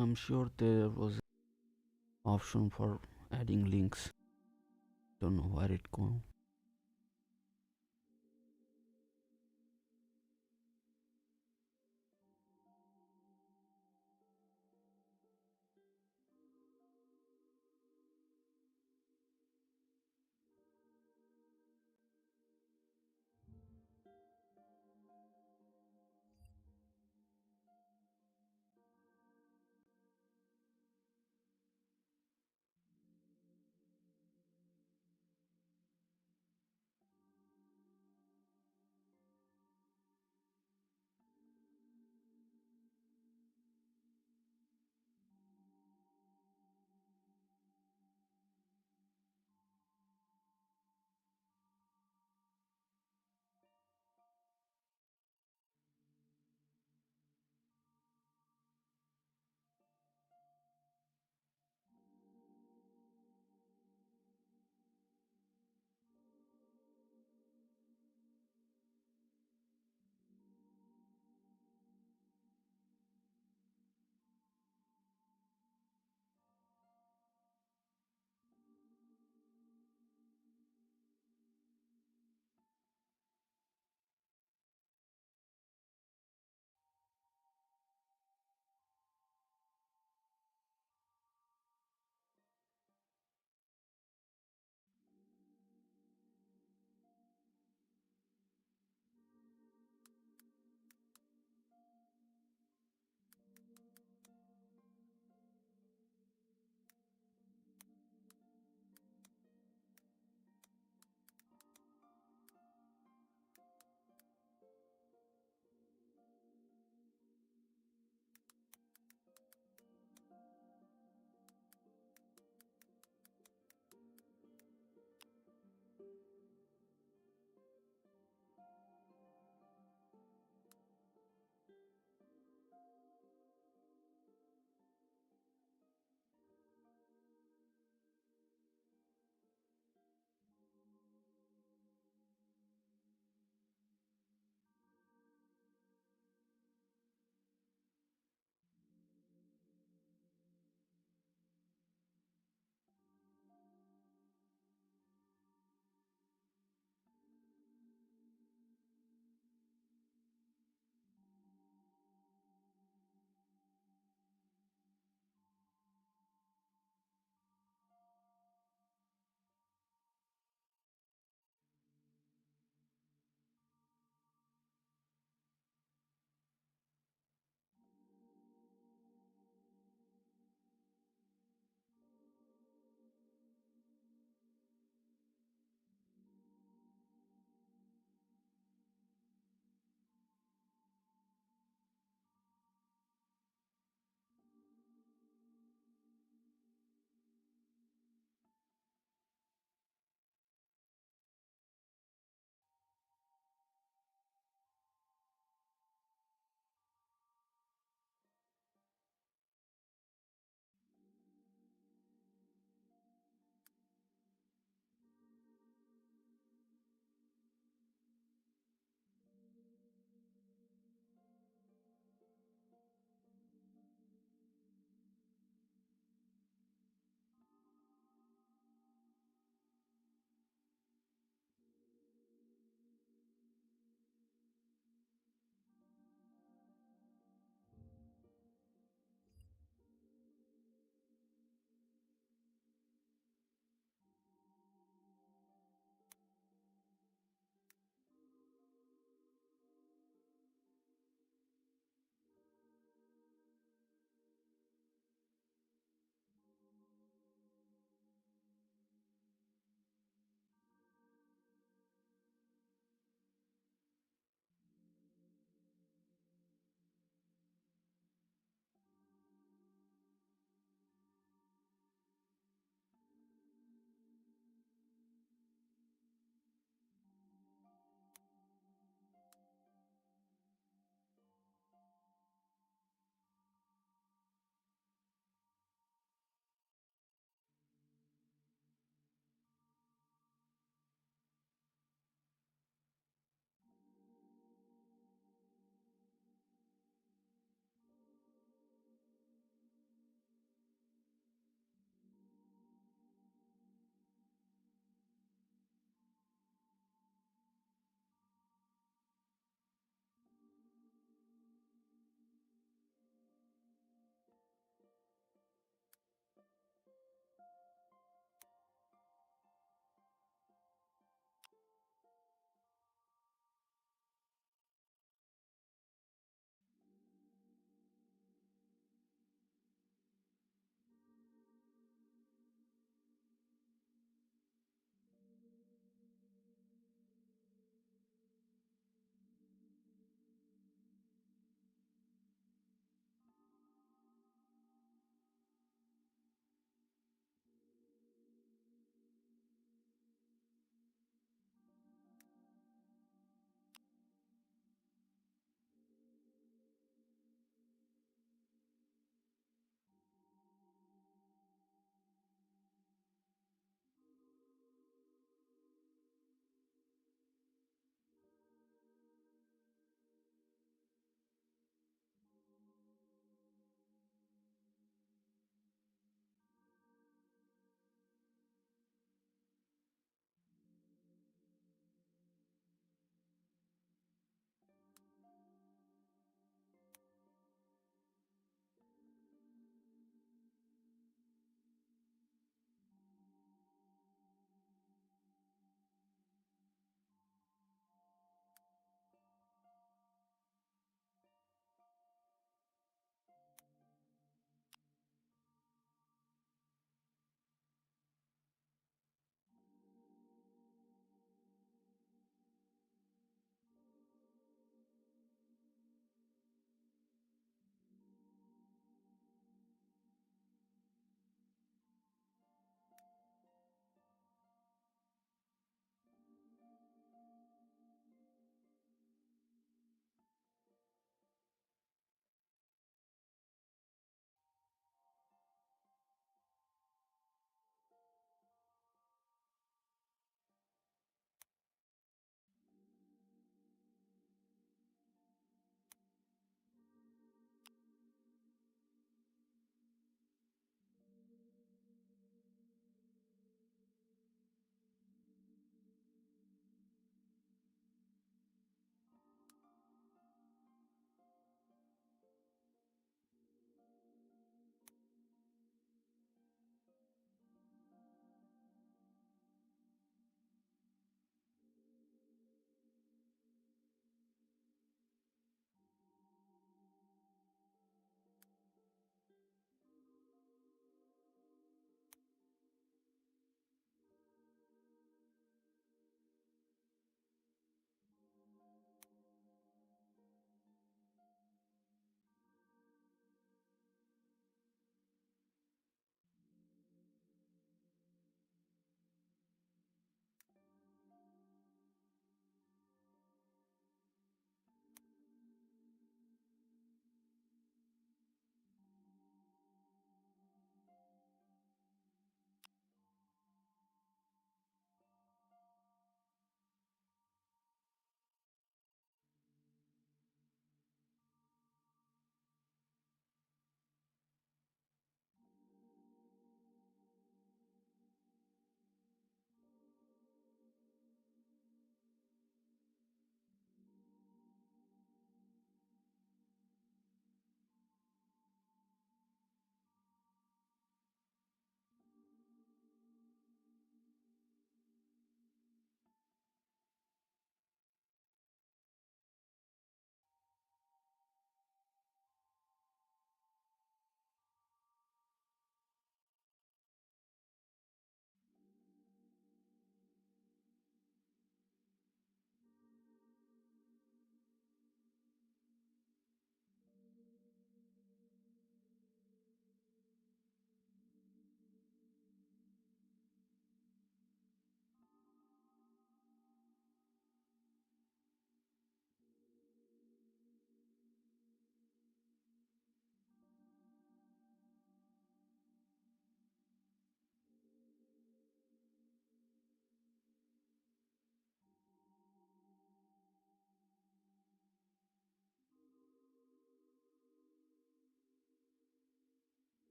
I'm sure there was an option for adding links. Don't know where it go.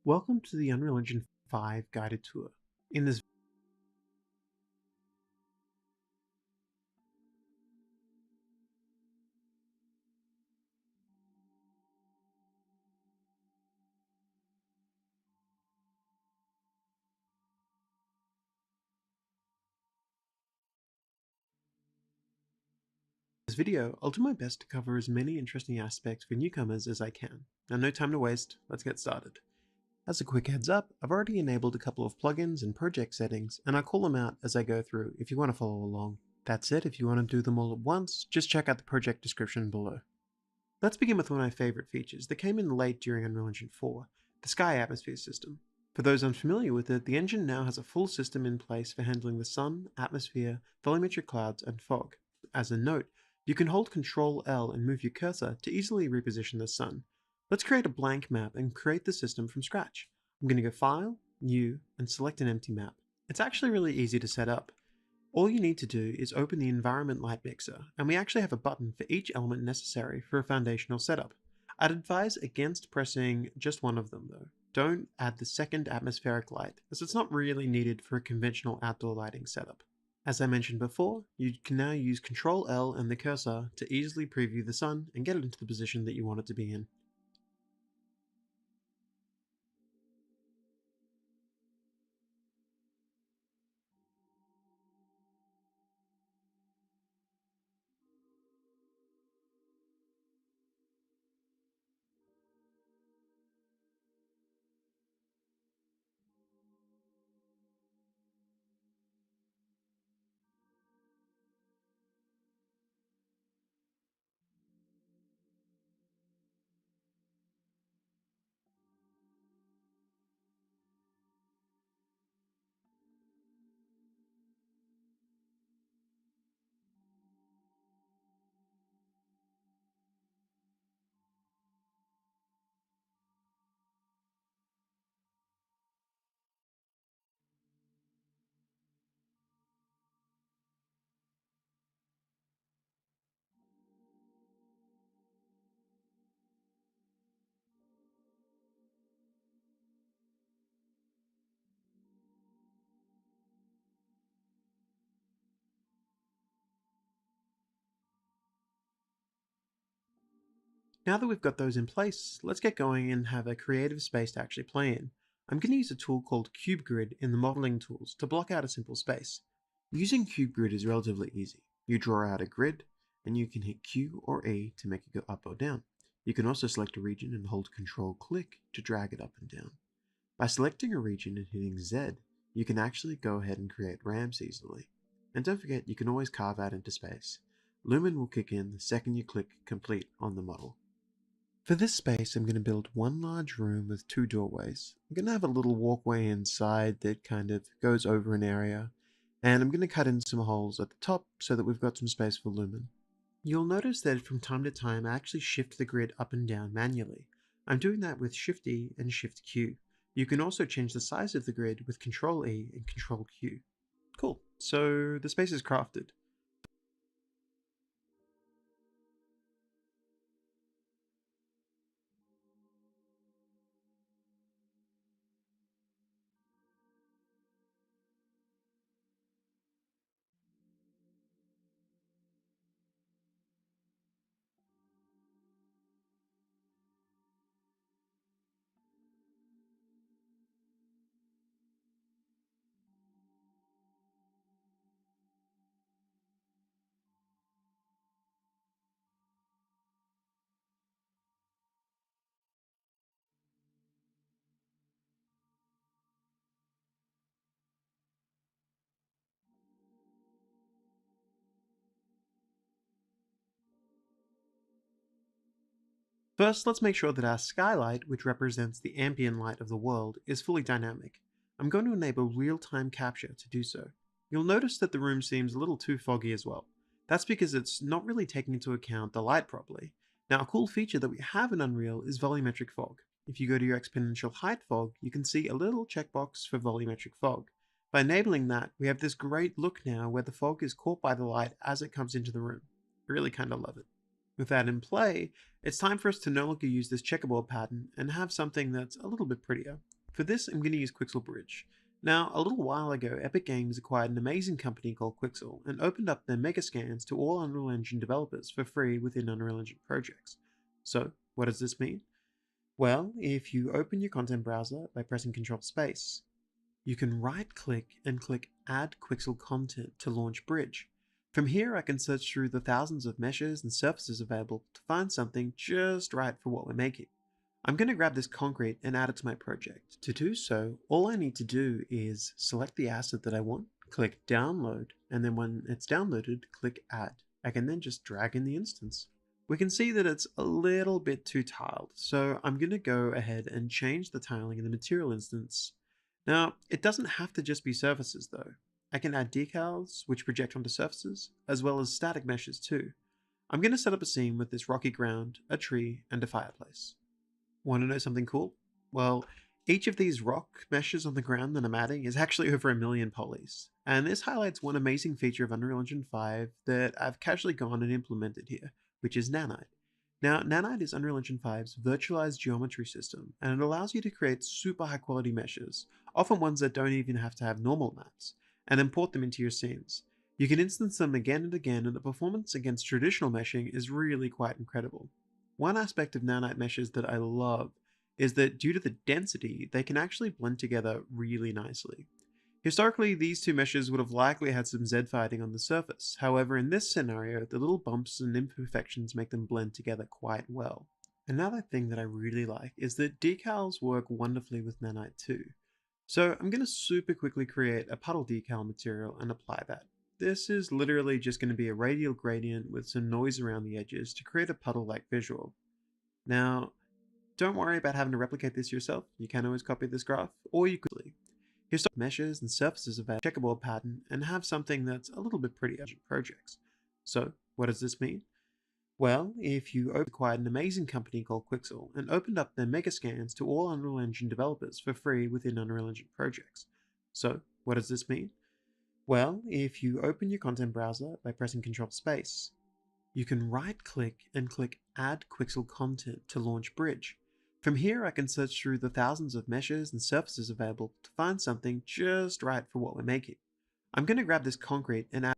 Welcome to the Unreal Engine 5 guided tour. In this video, I'll do my best to cover as many interesting aspects for newcomers as I can. Now no time to waste, let's get started. As a quick heads up, I've already enabled a couple of plugins and project settings, and I'll call them out as I go through if you want to follow along. That's it, if you want to do them all at once, just check out the project description below. Let's begin with one of my favorite features that came in late during Unreal Engine 4, the Sky Atmosphere system. For those unfamiliar with it, the engine now has a full system in place for handling the sun, atmosphere, volumetric clouds, and fog. As a note, you can hold Ctrl L and move your cursor to easily reposition the sun. Let's create a blank map and create the system from scratch. I'm going to go File, New, and select an empty map. It's actually really easy to set up. All you need to do is open the Environment Light Mixer, and we actually have a button for each element necessary for a foundational setup. I'd advise against pressing just one of them though. Don't add the second atmospheric light, as it's not really needed for a conventional outdoor lighting setup. As I mentioned before, you can now use Ctrl L and the cursor to easily preview the sun and get it into the position that you want it to be in. Now that we've got those in place, let's get going and have a creative space to actually play in. I'm going to use a tool called Cube Grid in the modeling tools to block out a simple space. Using Cube Grid is relatively easy. You draw out a grid, and you can hit Q or E to make it go up or down. You can also select a region and hold Control-click to drag it up and down. By selecting a region and hitting Z, you can actually go ahead and create ramps easily. And don't forget, you can always carve out into space. Lumen will kick in the second you click Complete on the model. For this space, I'm going to build one large room with two doorways. I'm going to have a little walkway inside that kind of goes over an area, and I'm going to cut in some holes at the top so that we've got some space for lumen. You'll notice that from time to time I actually shift the grid up and down manually. I'm doing that with Shift E and Shift Q. You can also change the size of the grid with Control E and Control Q. Cool, so the space is crafted. First, let's make sure that our skylight, which represents the ambient light of the world, is fully dynamic. I'm going to enable real-time capture to do so. You'll notice that the room seems a little too foggy as well. That's because it's not really taking into account the light properly. Now, a cool feature that we have in Unreal is volumetric fog. If you go to your exponential height fog, you can see a little checkbox for volumetric fog. By enabling that, we have this great look now where the fog is caught by the light as it comes into the room. I really kind of love it. With that in play, it's time for us to no longer use this checkerboard pattern and have something that's a little bit prettier. For this, I'm going to use Quixel Bridge. Now, a little while ago, Epic Games acquired an amazing company called Quixel and opened up their mega scans to all Unreal Engine developers for free within Unreal Engine projects. So, what does this mean? Well, if you open your content browser by pressing Control Space, you can right-click and click Add Quixel Content to launch Bridge. From here, I can search through the thousands of meshes and surfaces available to find something just right for what we're making. I'm going to grab this concrete and add it to my project. To do so, all I need to do is select the asset that I want, click Download, and then when it's downloaded, click Add. I can then just drag in the instance. We can see that it's a little bit too tiled, so I'm going to go ahead and change the tiling in the material instance. Now, it doesn't have to just be surfaces though. I can add decals, which project onto surfaces, as well as static meshes too. I'm going to set up a scene with this rocky ground, a tree, and a fireplace. Want to know something cool? Well, each of these rock meshes on the ground that I'm adding is actually over 1,000,000 polys. And this highlights one amazing feature of Unreal Engine 5 that I've casually gone and implemented here, which is Nanite. Now, Nanite is Unreal Engine 5's virtualized geometry system, and it allows you to create super high quality meshes, often ones that don't even have to have normal maps, and import them into your scenes. You can instance them again and again, and the performance against traditional meshing is really quite incredible. One aspect of nanite meshes that I love is that due to the density, they can actually blend together really nicely. Historically, these two meshes would have likely had some Z fighting on the surface. However, in this scenario, the little bumps and imperfections make them blend together quite well. Another thing that I really like is that decals work wonderfully with nanite too. So I'm going to super quickly create a puddle decal material and apply that. This is literally just going to be a radial gradient with some noise around the edges to create a puddle-like visual. Now, don't worry about having to replicate this yourself. You can always copy this graph, or you could here's some meshes and surfaces of a checkerboard pattern and have something that's a little bit prettier projects. So, what does this mean? Well, if you acquired an amazing company called Quixel and opened up their mega scans to all Unreal Engine developers for free within Unreal Engine projects. So, what does this mean? Well, if you open your content browser by pressing Control Space, you can right-click and click Add Quixel Content to launch Bridge. From here, I can search through the thousands of meshes and surfaces available to find something just right for what we're making. I'm going to grab this concrete and add.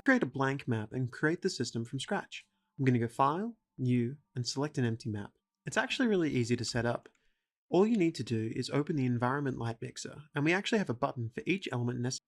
Create a blank map and create the system from scratch. I'm going to go File, New, and select an empty map. It's actually really easy to set up. All you need to do is open the Environment Light Mixer, and we actually have a button for each element necessary.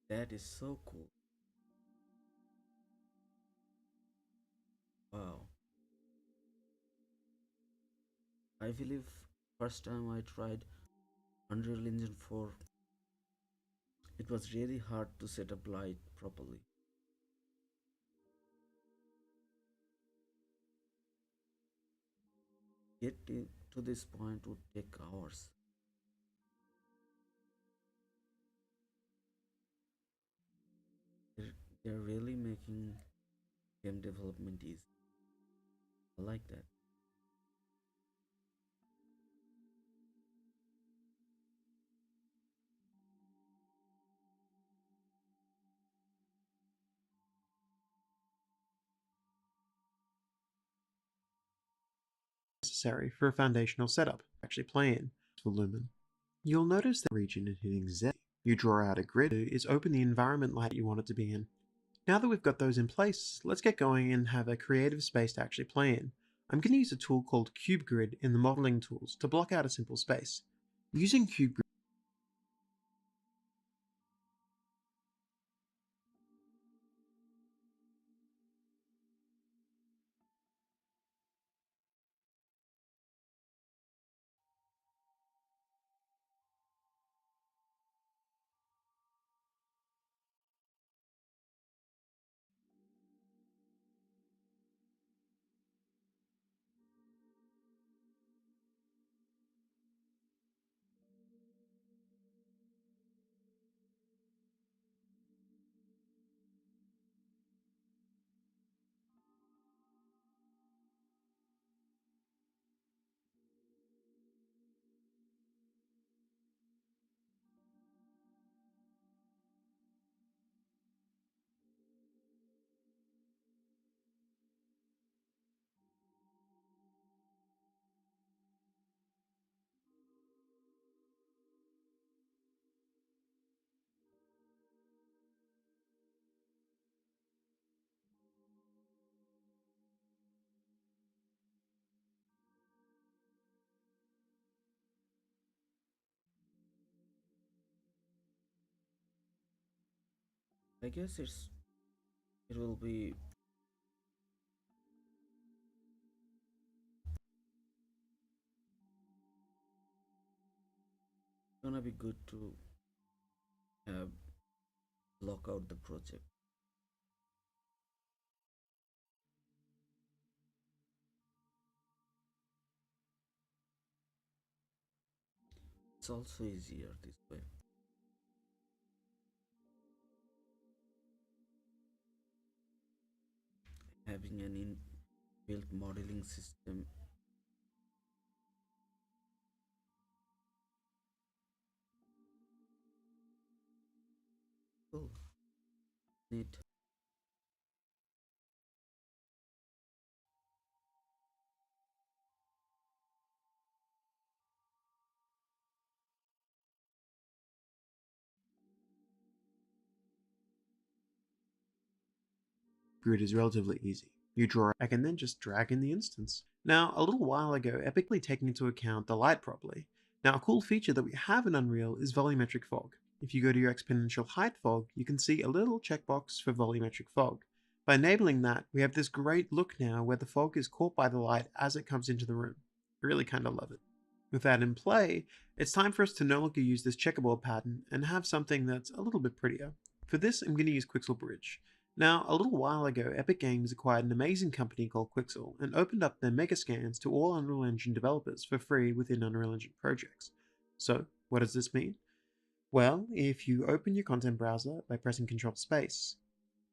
That is so cool. Wow. I believe first time I tried Unreal Engine 4, it was really hard to set up light properly. To this point would take hours. They're, they're really making game development easy. I like that. necessary for a foundational setup to actually play in for Lumen. You'll notice the region and hitting Z. You draw out a grid is open the environment light you want it to be in. Now that we've got those in place, let's get going and have a creative space to actually play in. I'm going to use a tool called Cube Grid in the modeling tools to block out a simple space. Using Cube Grid, I guess it will be gonna be good to have lock out the project. It's also easier this way. Having an inbuilt modeling system. Cool. Neat. Grid is relatively easy. You draw, I can then just drag in the instance. Now, a little while ago, epically taking into account the light properly. Now, a cool feature that we have in Unreal is volumetric fog. If you go to your exponential height fog, you can see a little checkbox for volumetric fog. By enabling that, we have this great look now where the fog is caught by the light as it comes into the room. I really kind of love it. With that in play, it's time for us to no longer use this checkerboard pattern and have something that's a little bit prettier. For this, I'm going to use Quixel Bridge. Now, a little while ago, Epic Games acquired an amazing company called Quixel and opened up their mega scans to all Unreal Engine developers for free within Unreal Engine projects. So, what does this mean? Well, if you open your content browser by pressing Control Space,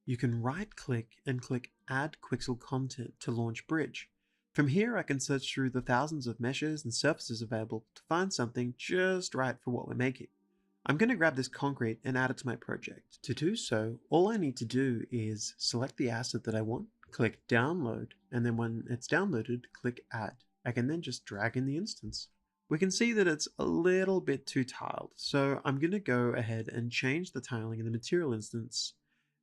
you can right click and click Add Quixel Content to launch Bridge. From here, I can search through the thousands of meshes and surfaces available to find something just right for what we're making. I'm going to grab this concrete and add it to my project. To do so, all I need to do is select the asset that I want, click download, and then when it's downloaded, click add. I can then just drag in the instance. We can see that it's a little bit too tiled, so I'm going to go ahead and change the tiling in the material instance.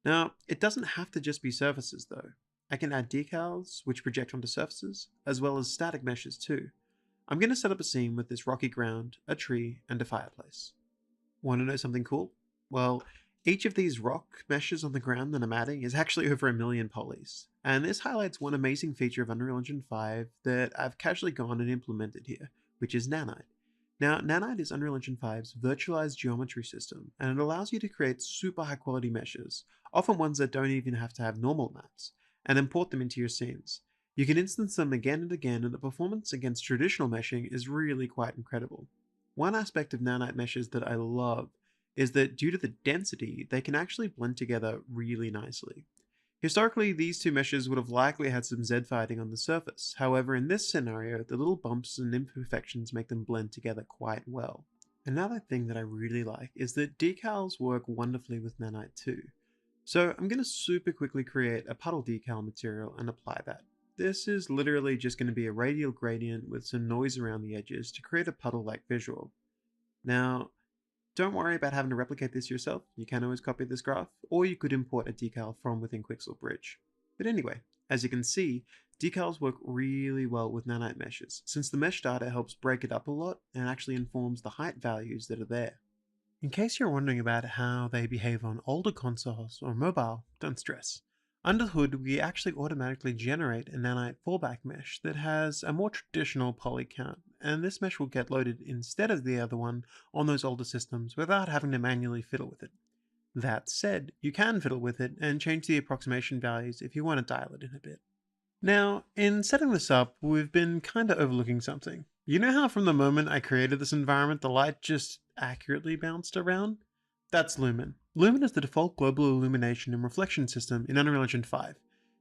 Now, it doesn't have to just be surfaces though. I can add decals, which project onto surfaces, as well as static meshes too. I'm going to set up a scene with this rocky ground, a tree, and a fireplace. Want to know something cool? Well, each of these rock meshes on the ground that I'm adding is actually over 1,000,000 polys. And this highlights one amazing feature of Unreal Engine 5 that I've casually gone and implemented here, which is Nanite. Now, Nanite is Unreal Engine 5's virtualized geometry system, and it allows you to create super high quality meshes, often ones that don't even have to have normal maps, and import them into your scenes. You can instance them again and again, and the performance against traditional meshing is really quite incredible. One aspect of nanite meshes that I love is that due to the density, they can actually blend together really nicely. Historically, these two meshes would have likely had some Z fighting on the surface. However, in this scenario, the little bumps and imperfections make them blend together quite well. Another thing that I really like is that decals work wonderfully with nanite too. So I'm going to super quickly create a puddle decal material and apply that. This is literally just going to be a radial gradient with some noise around the edges to create a puddle-like visual. Now, don't worry about having to replicate this yourself. You can always copy this graph, or you could import a decal from within Quixel Bridge. But anyway, as you can see, decals work really well with nanite meshes, since the mesh data helps break it up a lot and actually informs the height values that are there. In case you're wondering about how they behave on older consoles or mobile, don't stress. Under the hood, we actually automatically generate a nanite fallback mesh that has a more traditional poly count, and this mesh will get loaded instead of the other one on those older systems without having to manually fiddle with it. That said, you can fiddle with it and change the approximation values if you want to dial it in a bit. Now, in setting this up, we've been kinda overlooking something. You know how from the moment I created this environment, the light just accurately bounced around? That's Lumen. Lumen is the default global illumination and reflection system in Unreal Engine 5.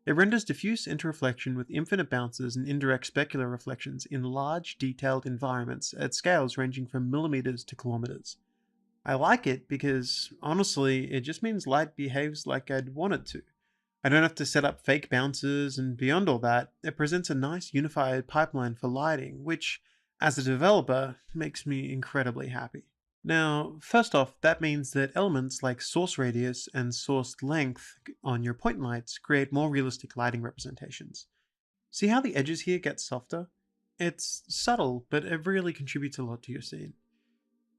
It renders diffuse interreflection with infinite bounces and indirect specular reflections in large, detailed environments at scales ranging from millimeters to kilometers. I like it because, honestly, it just means light behaves like I'd want it to. I don't have to set up fake bounces, and beyond all that, it presents a nice unified pipeline for lighting, which, as a developer, makes me incredibly happy. Now, first off, that means that elements like source radius and source length on your point lights create more realistic lighting representations. See how the edges here get softer? It's subtle, but it really contributes a lot to your scene.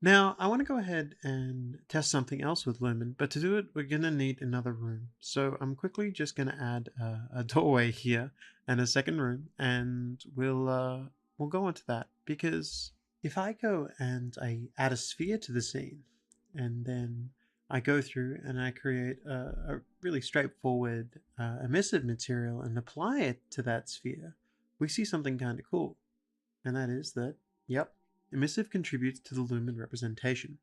Now, I want to go ahead and test something else with Lumen, but to do it, we're going to need another room. So I'm quickly just going to add a doorway here and a second room, and we'll go into that. Because if I go and I add a sphere to the scene, and then I go through and I create a really straightforward emissive material and apply it to that sphere, we see something kind of cool. And that is that, yep, emissive contributes to the lumen representation.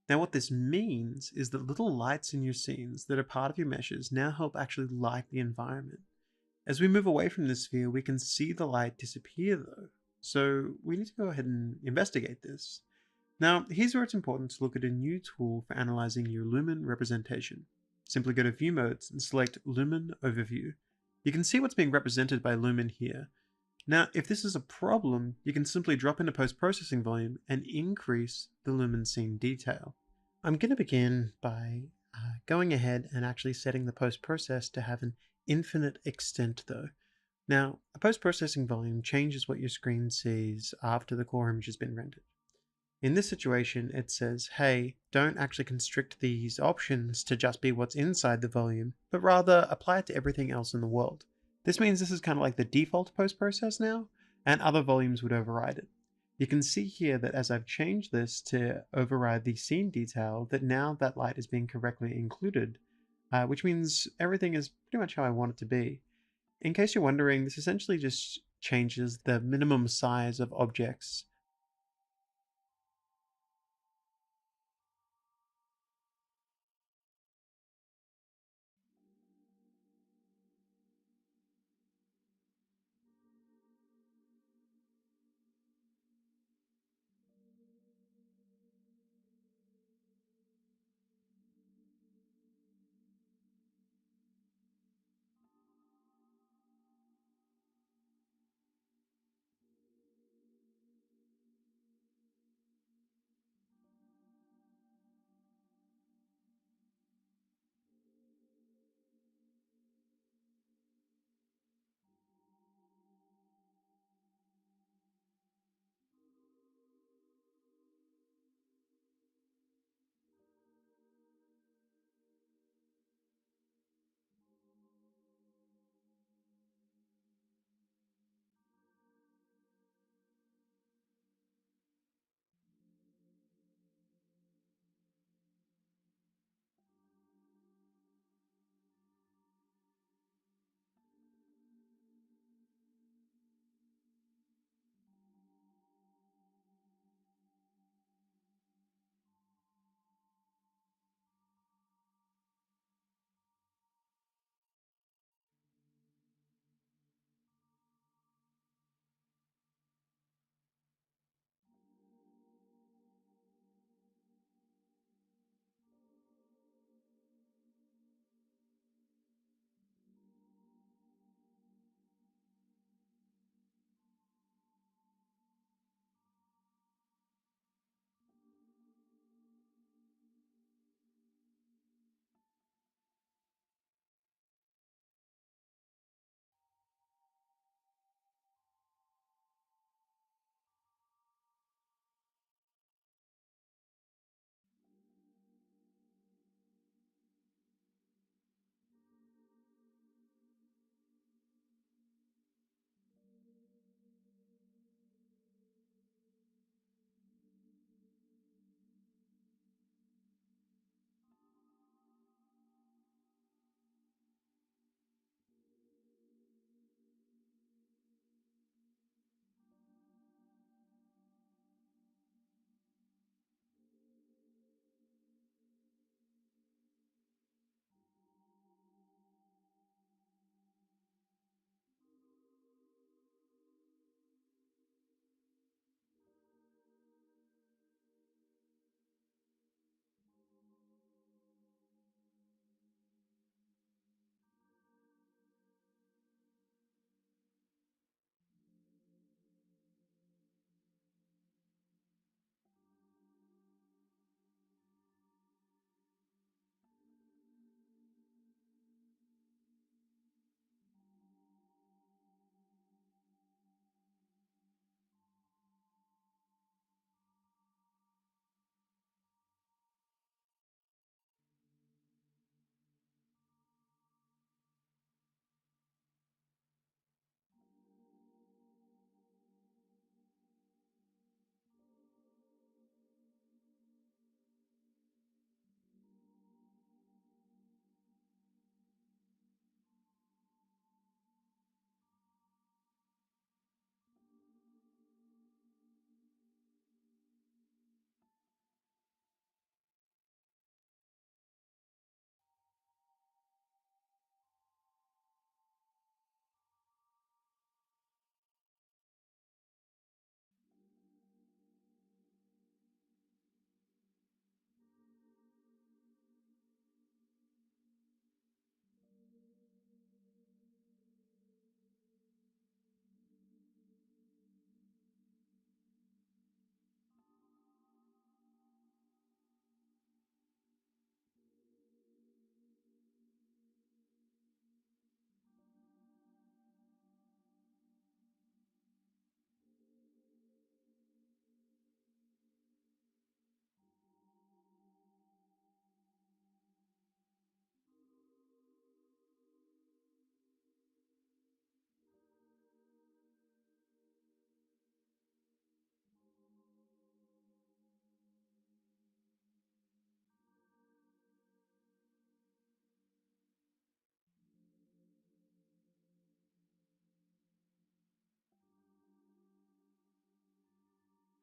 Now what this means is that little lights in your scenes that are part of your meshes now help actually light the environment. As we move away from this sphere, we can see the light disappear though. So we need to go ahead and investigate this. Now, here's where it's important to look at a new tool for analyzing your lumen representation. Simply go to View Modes and select Lumen Overview. You can see what's being represented by lumen here. Now, if this is a problem, you can simply drop into post-processing volume and increase the lumen scene detail. I'm going to begin by going ahead and actually setting the post-process to have an infinite extent though. Now, a post-processing volume changes what your screen sees after the core image has been rendered. In this situation, it says, hey, don't actually constrict these options to just be what's inside the volume, but rather apply it to everything else in the world. This means this is kind of like the default post-process now, and other volumes would override it. You can see here that as I've changed this to override the scene detail, that now that light is being correctly included, which means everything is pretty much how I want it to be. In case you're wondering, this essentially just changes the minimum size of objects.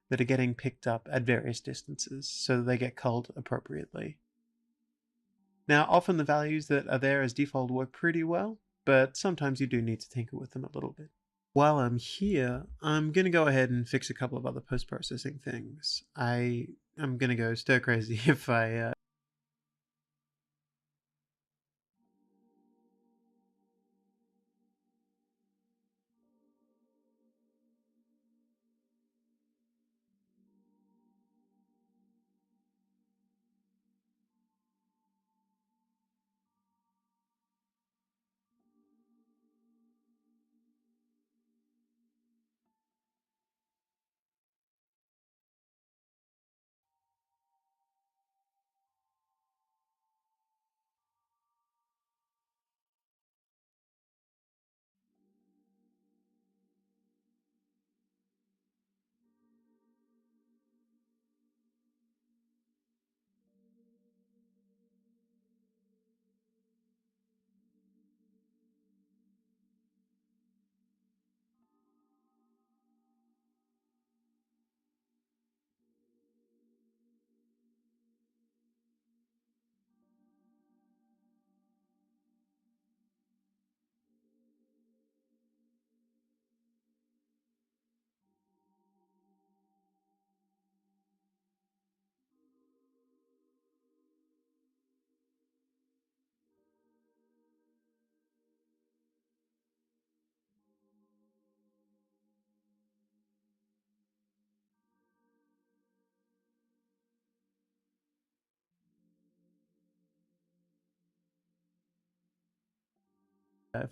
that are getting picked up at various distances so that they get culled appropriately. Now, often the values that are there as default work pretty well, but sometimes you do need to tinker with them a little bit. While I'm here, I'm going to go ahead and fix a couple of other post-processing things. I'm going to go stir crazy if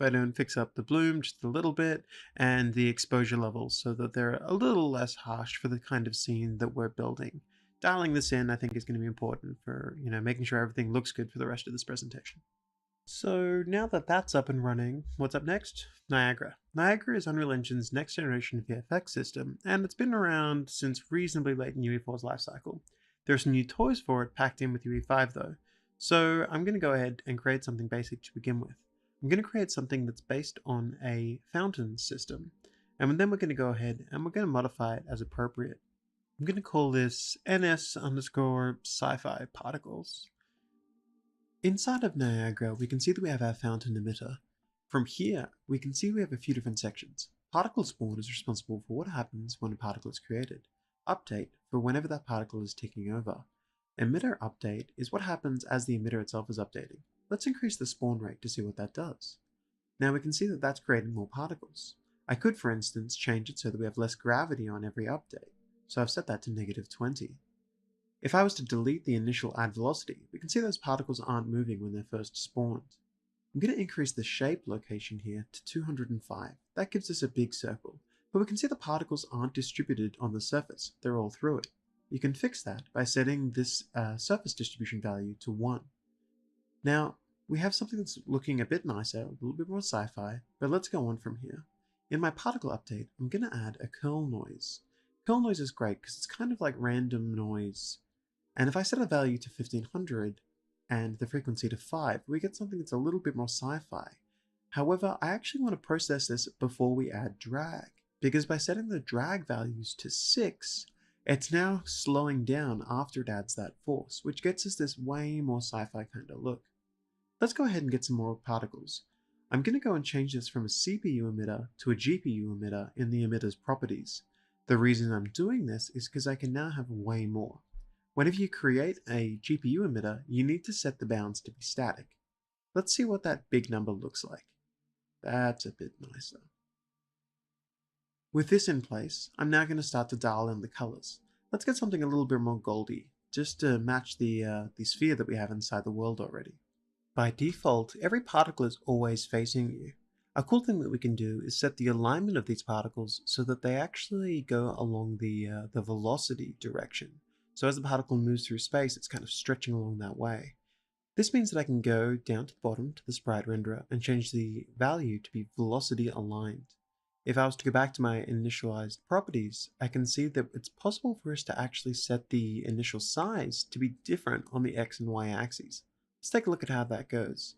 I don't fix up the bloom just a little bit and the exposure levels so that they're a little less harsh for the kind of scene that we're building. Dialing this in, I think, is going to be important for, making sure everything looks good for the rest of this presentation. So now that that's up and running, what's up next? Niagara. Niagara is Unreal Engine's next generation VFX system, and it's been around since reasonably late in UE4's lifecycle. There are some new toys for it packed in with UE5 though, so I'm going to go ahead and create something basic to begin with. I'm going to create something that's based on a fountain system, and then we're going to go ahead and we're going to modify it as appropriate. I'm going to call this ns underscore sci-fi particles. Inside of Niagara, we can see that we have our fountain emitter. From here, we can see we have a few different sections. Particle spawn is responsible for what happens when a particle is created. Update for whenever that particle is ticking over. Emitter update is what happens as the emitter itself is updating. Let's increase the spawn rate to see what that does. Now we can see that that's creating more particles. I could, for instance, change it so that we have less gravity on every update. So I've set that to -20. If I was to delete the initial add velocity, we can see those particles aren't moving when they're first spawned. I'm going to increase the shape location here to 205. That gives us a big circle, but we can see the particles aren't distributed on the surface, they're all through it. You can fix that by setting this surface distribution value to 1. Now, we have something that's looking a bit nicer, a little bit more sci-fi, but let's go on from here. In my particle update, I'm going to add a curl noise. Curl noise is great because it's kind of like random noise. And if I set a value to 1500 and the frequency to 5, we get something that's a little bit more sci-fi. However, I actually want to process this before we add drag, because by setting the drag values to 6, it's now slowing down after it adds that force, which gets us this way more sci-fi kind of look. Let's go ahead and get some more particles. I'm going to go and change this from a CPU emitter to a GPU emitter in the emitter's properties. The reason I'm doing this is because I can now have way more. Whenever you create a GPU emitter, you need to set the bounds to be static. Let's see what that big number looks like. That's a bit nicer. With this in place, I'm now going to start to dial in the colors. Let's get something a little bit more goldy, just to match the sphere that we have inside the world already. By default, every particle is always facing you. A cool thing that we can do is set the alignment of these particles so that they actually go along the velocity direction. So as the particle moves through space, it's kind of stretching along that way. This means that I can go down to the bottom to the sprite renderer and change the value to be velocity aligned. If I was to go back to my initialized properties, I can see that it's possible for us to actually set the initial size to be different on the X and Y axes. Let's take a look at how that goes.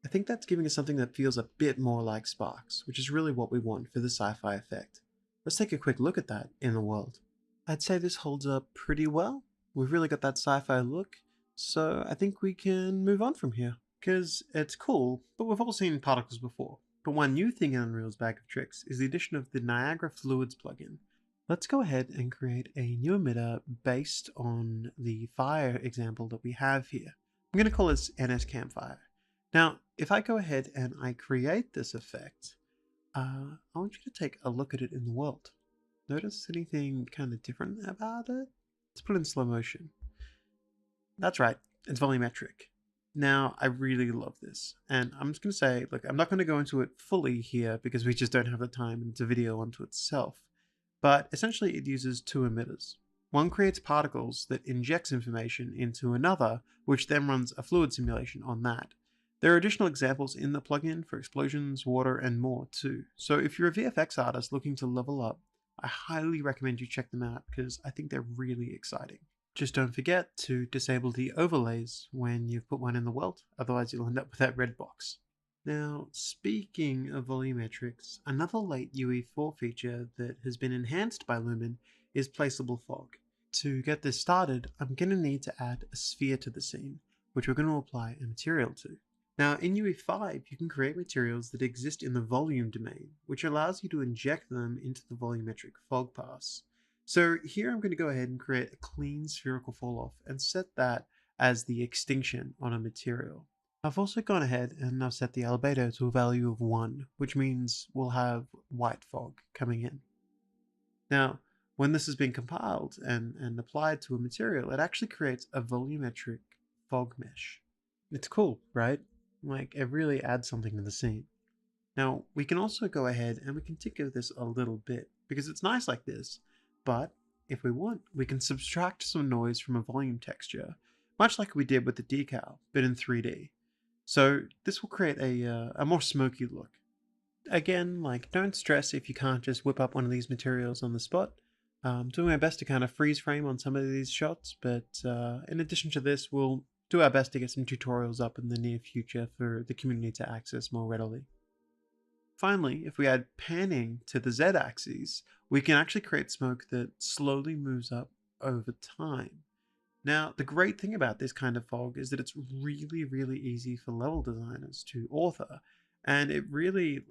I think that's giving us something that feels a bit more like sparks, which is really what we want for the sci-fi effect. Let's take a quick look at that in the world. I'd say this holds up pretty well. We've really got that sci-fi look, so I think we can move on from here. Because it's cool, but we've all seen particles before. But one new thing in Unreal's bag of tricks is the addition of the Niagara Fluids plugin. Let's go ahead and create a new emitter based on the fire example that we have here. I'm going to call this NS Campfire. Now, if I go ahead and I create this effect, I want you to take a look at it in the world. Notice anything kind of different about it? Let's put it in slow motion. That's right, it's volumetric. Now, I really love this, and I'm just going to say, look, I'm not going to go into it fully here because we just don't have the time and it's a video unto itself, but essentially it uses two emitters. One creates particles that injects information into another, which then runs a fluid simulation on that. There are additional examples in the plugin for explosions, water, and more too, so if you're a VFX artist looking to level up, I highly recommend you check them out because I think they're really exciting. Just don't forget to disable the overlays when you've put one in the world, otherwise you'll end up with that red box. Now, speaking of volumetrics, another late UE4 feature that has been enhanced by Lumen is placeable fog. To get this started, I'm going to need to add a sphere to the scene, which we're going to apply a material to. Now, in UE5, you can create materials that exist in the volume domain, which allows you to inject them into the volumetric fog pass. So here I'm going to go ahead and create a clean spherical falloff and set that as the extinction on a material. I've also gone ahead and I've set the albedo to a value of 1, which means we'll have white fog coming in. Now, when this has been compiled and applied to a material, it actually creates a volumetric fog mesh. It's cool, right? Like, it really adds something to the scene. Now, we can also go ahead and we can tinker this a little bit because it's nice like this, but if we want, we can subtract some noise from a volume texture, much like we did with the decal, but in 3D. So this will create a more smoky look. Again, like, don't stress if you can't just whip up one of these materials on the spot. I'm doing my best to kind of freeze frame on some of these shots, but in addition to this, we'll do our best to get some tutorials up in the near future for the community to access more readily. Finally, if we add panning to the z-axis, we can actually create smoke that slowly moves up over time. Now, the great thing about this kind of fog is that it's really, really easy for level designers to author, and it really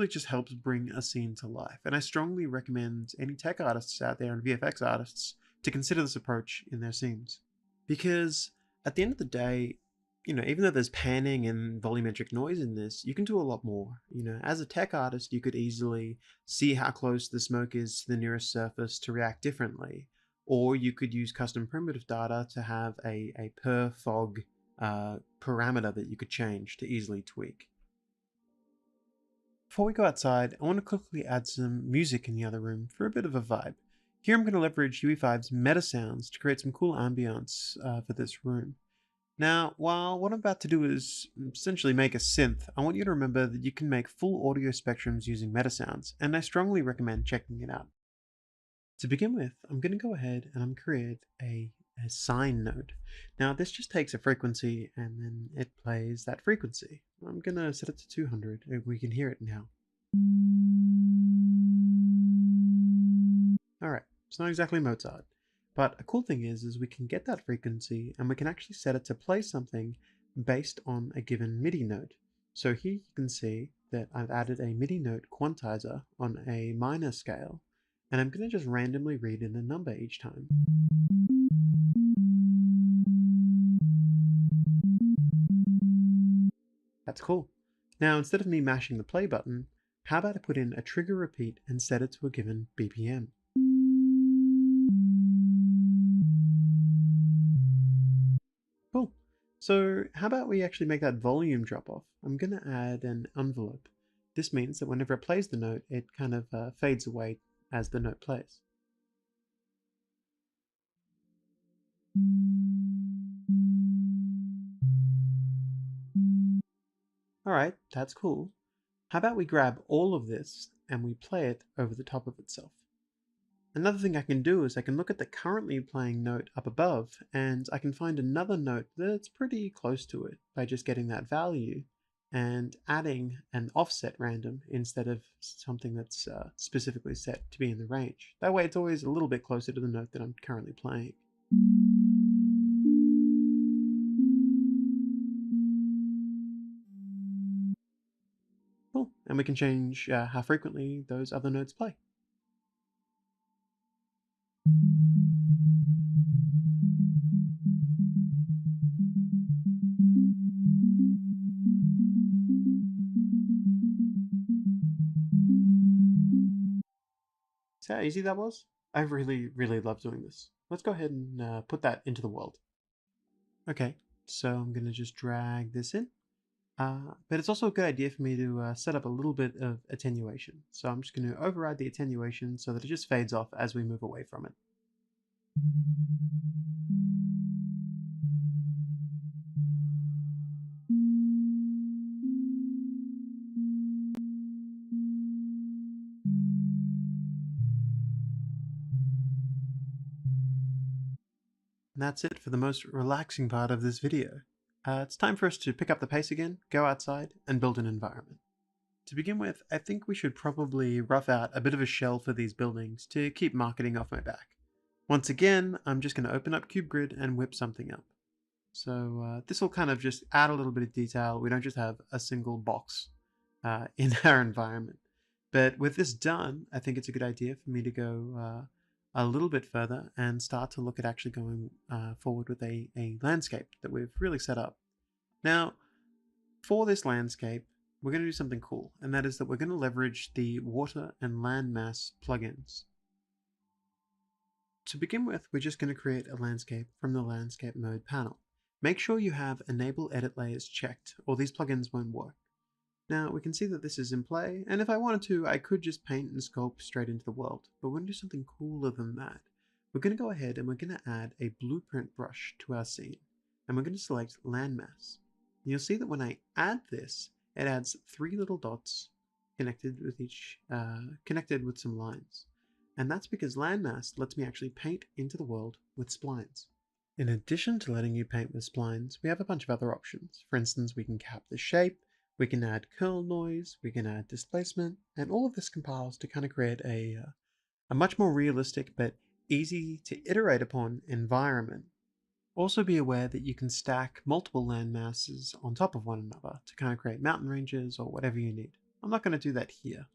just helps bring a scene to life. And I strongly recommend any tech artists out there and VFX artists to consider this approach in their scenes. Because at the end of the day, even though there's panning and volumetric noise in this, you can do a lot more. As a tech artist, you could easily see how close the smoke is to the nearest surface to react differently. Or you could use custom primitive data to have a per fog parameter that you could change to easily tweak. Before we go outside, I want to quickly add some music in the other room for a bit of a vibe. Here I'm going to leverage UE5's meta sounds to create some cool ambience for this room. Now, while what I'm about to do is essentially make a synth, I want you to remember that you can make full audio spectrums using meta sounds, and I strongly recommend checking it out. To begin with, I'm going to go ahead and I'm create a sine node. Now, this just takes a frequency and then it plays that frequency. I'm going to set it to 200 and we can hear it now. Alright, it's not exactly Mozart, but a cool thing is we can get that frequency and we can actually set it to play something based on a given MIDI note. So here you can see that I've added a MIDI note quantizer on a minor scale, and I'm going to just randomly read in a number each time. That's cool. Now, instead of me mashing the play button, how about I put in a trigger repeat and set it to a given BPM? Cool. So how about we actually make that volume drop off? I'm going to add an envelope. This means that whenever it plays the note, it kind of fades away as the note plays. Alright, that's cool. How about we grab all of this and we play it over the top of itself? Another thing I can do is I can look at the currently playing note up above and I can find another note that's pretty close to it by just getting that value. and adding an offset random instead of something that's specifically set to be in the range. That way it's always a little bit closer to the note that I'm currently playing. Cool, and we can change how frequently those other notes play. See how easy that was? I really love doing this. Let's go ahead and put that into the world. Okay, so I'm going to just drag this in. But it's also a good idea for me to set up a little bit of attenuation. So I'm just going to override the attenuation so that it just fades off as we move away from it. And that's it for the most relaxing part of this video. It's time for us to pick up the pace again, go outside, and build an environment. To begin with, I think we should probably rough out a bit of a shell for these buildings to keep marketing off my back. Once again, I'm just going to open up CubeGrid and whip something up. So this will kind of just add a little bit of detail. We don't just have a single box in our environment. But with this done, I think it's a good idea for me to go a little bit further and start to look at actually going forward with a landscape that we've really set up. Now, for this landscape, we're going to do something cool, and that is that we're going to leverage the water and landmass plugins. To begin with, we're just going to create a landscape from the landscape mode panel. Make sure you have enable edit layers checked, or these plugins won't work. Now we can see that this is in play, and if I wanted to, I could just paint and sculpt straight into the world, but we're going to do something cooler than that. We're going to go ahead and we're going to add a blueprint brush to our scene, and we're going to select landmass. And you'll see that when I add this, it adds 3 little dots connected with some lines. And that's because landmass lets me actually paint into the world with splines. In addition to letting you paint with splines, we have a bunch of other options. For instance, we can cap the shape, we can add curl noise, we can add displacement, and all of this compiles to kind of create a much more realistic but easy to iterate upon environment. Also be aware that you can stack multiple land masses on top of one another to kind of create mountain ranges or whatever you need. I'm not going to do that here.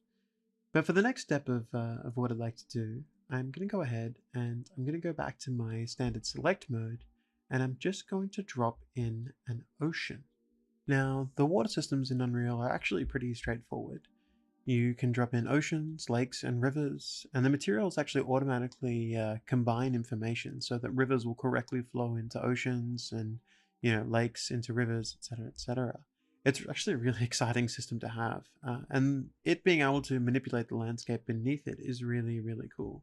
But for the next step of what I'd like to do, I'm going to go ahead and I'm going to go back to my standard select mode, and I'm just going to drop in an ocean. Now, the water systems in Unreal are actually pretty straightforward. You can drop in oceans, lakes, and rivers, and the materials actually automatically combine information so that rivers will correctly flow into oceans and lakes into rivers, etc., etc. It's actually a really exciting system to have, and it being able to manipulate the landscape beneath it is really cool.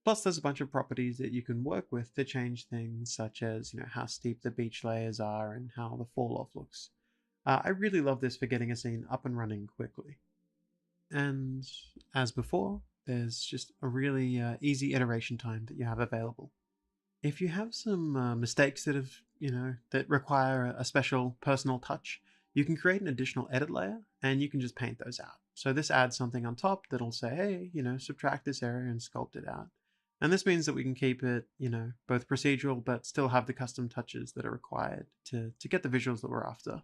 Plus, there's a bunch of properties that you can work with to change things, such as how steep the beach layers are and how the fall off looks. I really love this for getting a scene up and running quickly. And as before, there's just a really easy iteration time that you have available. If you have some mistakes that that require a special personal touch, you can create an additional edit layer and you can just paint those out. So this adds something on top that'll say, hey, subtract this area and sculpt it out. And this means that we can keep it, both procedural, but still have the custom touches that are required to get the visuals that we're after.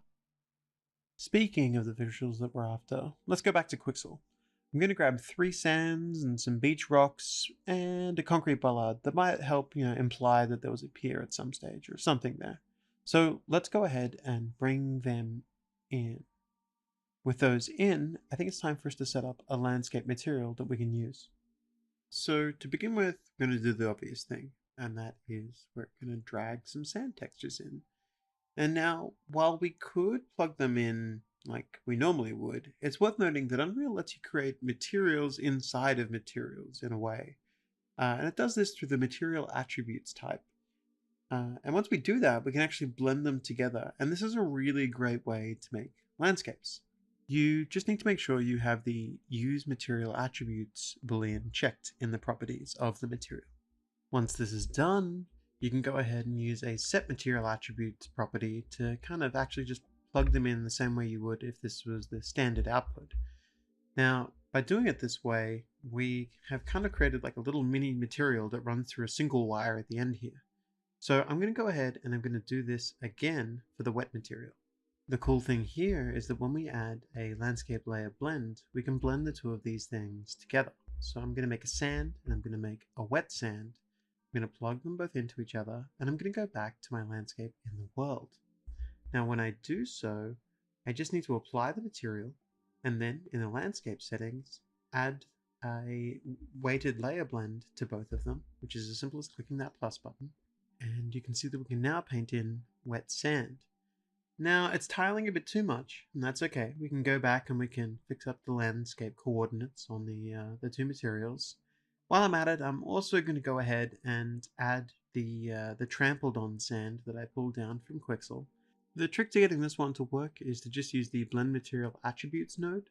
Speaking of the visuals that we're after, let's go back to Quixel. I'm going to grab 3 sands and some beach rocks and a concrete bollard that might help, imply that there was a pier at some stage or something there. So let's go ahead and bring them in. With those in, I think it's time for us to set up a landscape material that we can use. So to begin with, we're going to do the obvious thing, and that is we're going to drag some sand textures in. And now, while we could plug them in like we normally would, it's worth noting that Unreal lets you create materials inside of materials in a way. And it does this through the material attributes type. And once we do that, we can actually blend them together. And this is a really great way to make landscapes. You just need to make sure you have the use material attributes boolean checked in the properties of the material. Once this is done, you can go ahead and use a set material attributes property to kind of actually just plug them in the same way you would if this was the standard output. Now, by doing it this way, we have kind of created like a little mini material that runs through a single wire at the end here. So I'm going to go ahead and I'm going to do this again for the wet material. The cool thing here is that when we add a landscape layer blend, we can blend the two of these things together. So I'm going to make a sand and I'm going to make a wet sand. I'm going to plug them both into each other and I'm going to go back to my landscape in the world. Now when I do so, I just need to apply the material and then in the landscape settings, add a weighted layer blend to both of them, which is as simple as clicking that plus button. And you can see that we can now paint in wet sand. Now it's tiling a bit too much, and that's okay. We can go back and we can fix up the landscape coordinates on the two materials. While I'm at it, I'm also going to go ahead and add the trampled on sand that I pulled down from Quixel. The trick to getting this one to work is to just use the blend material attributes node,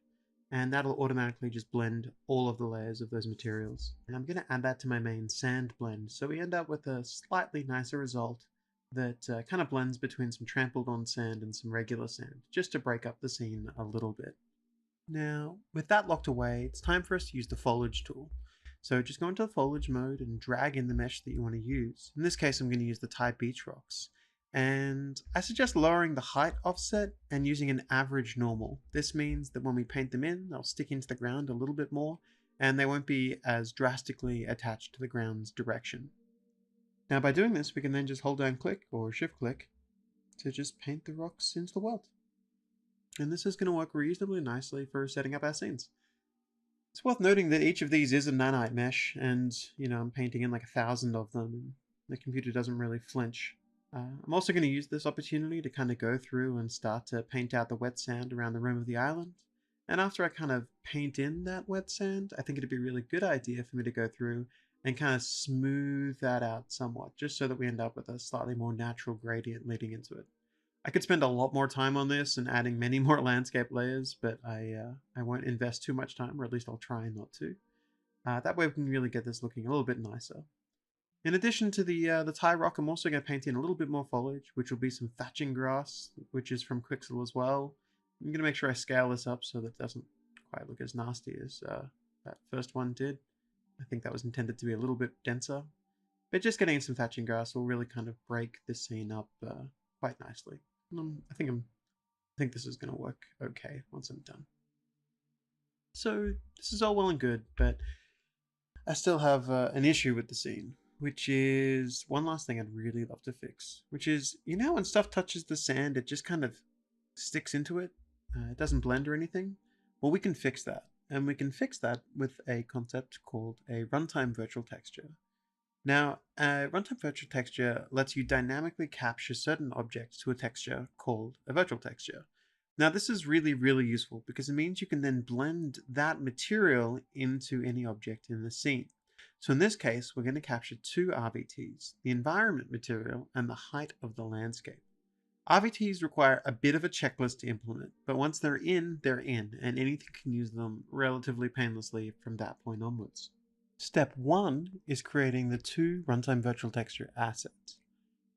and that'll automatically just blend all of the layers of those materials. And I'm going to add that to my main sand blend, so we end up with a slightly nicer result that kind of blends between some trampled on sand and some regular sand, just to break up the scene a little bit. Now, with that locked away, it's time for us to use the foliage tool. So just go into the foliage mode and drag in the mesh that you want to use. In this case, I'm going to use the Thai beach rocks. And I suggest lowering the height offset and using an average normal. This means that when we paint them in, they'll stick into the ground a little bit more, and they won't be as drastically attached to the ground's direction. Now by doing this, we can then just hold down click or shift click to just paint the rocks into the world. And this is going to work reasonably nicely for setting up our scenes. It's worth noting that each of these is a nanite mesh, and I'm painting in like 1,000 of them, and the computer doesn't really flinch. I'm also going to use this opportunity to kind of go through and start to paint out the wet sand around the rim of the island. And after I kind of paint in that wet sand, I think it'd be a really good idea for me to go through and kind of smooth that out somewhat, just so that we end up with a slightly more natural gradient leading into it. I could spend a lot more time on this and adding many more landscape layers, but I won't invest too much time, or at least I'll try not to. That way we can really get this looking a little bit nicer. In addition to the Thai rock, I'm also going to paint in a little bit more foliage, which will be some thatching grass, which is from Quixel as well. I'm going to make sure I scale this up so that it doesn't quite look as nasty as that first one did. I think that was intended to be a little bit denser. But just getting in some thatching grass will really kind of break the scene up quite nicely. And I think this is going to work okay once I'm done. So this is all well and good, but I still have an issue with the scene, which is one last thing I'd really love to fix, which is, when stuff touches the sand, it just kind of sticks into it. It doesn't blend or anything. Well, we can fix that. And we can fix that with a concept called a runtime virtual texture. Now, a runtime virtual texture lets you dynamically capture certain objects to a texture called a virtual texture. Now, this is really, really useful because it means you can then blend that material into any object in the scene. So in this case, we're going to capture two RVTs, the environment material and the height of the landscape. RVTs require a bit of a checklist to implement, but once they're in, and anything can use them relatively painlessly from that point onwards. Step 1 is creating the two runtime virtual texture assets.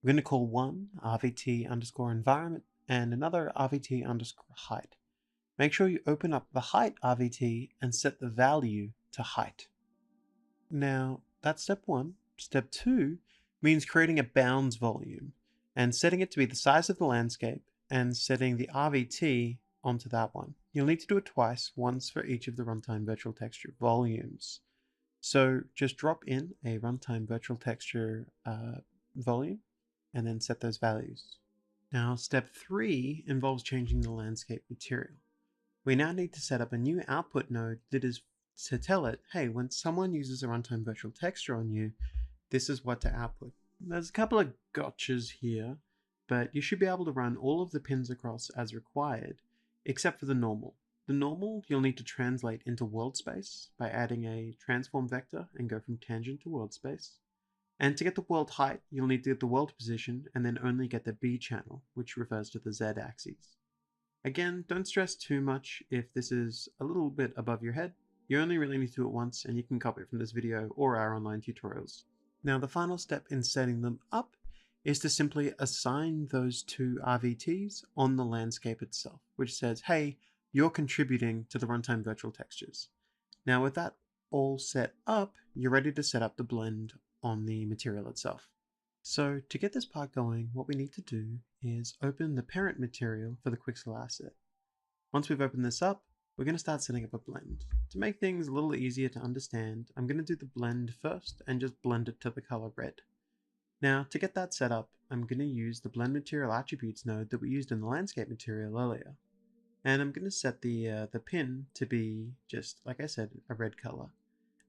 We're going to call one RVT underscore environment and another RVT underscore height. Make sure you open up the height RVT and set the value to height. Now, that's step 1. Step 2 means creating a bounds volume and setting it to be the size of the landscape and setting the RVT onto that one. You'll need to do it twice, once for each of the runtime virtual texture volumes. So just drop in a runtime virtual texture volume and then set those values. Now, step 3 involves changing the landscape material. We now need to set up a new output node that is to tell it, hey, when someone uses a runtime virtual texture on you, this is what to output. There's a couple of gotchas here, but you should be able to run all of the pins across as required, except for the normal. The normal you'll need to translate into world space by adding a transform vector and go from tangent to world space. And to get the world height, you'll need to get the world position and then only get the B channel, which refers to the Z axis. Again, don't stress too much if this is a little bit above your head. You only really need to do it once, and you can copy it from this video or our online tutorials. Now, the final step in setting them up is to simply assign those two RVTs on the landscape itself, which says, hey, you're contributing to the runtime virtual textures. Now with that all set up, you're ready to set up the blend on the material itself. So to get this part going, what we need to do is open the parent material for the Quixel asset. Once we've opened this up, we're going to start setting up a blend. To make things a little easier to understand, I'm going to do the blend first and just blend it to the color red. Now, to get that set up, I'm going to use the blend material attributes node that we used in the landscape material earlier. And I'm going to set the pin to be just, like I said, a red color.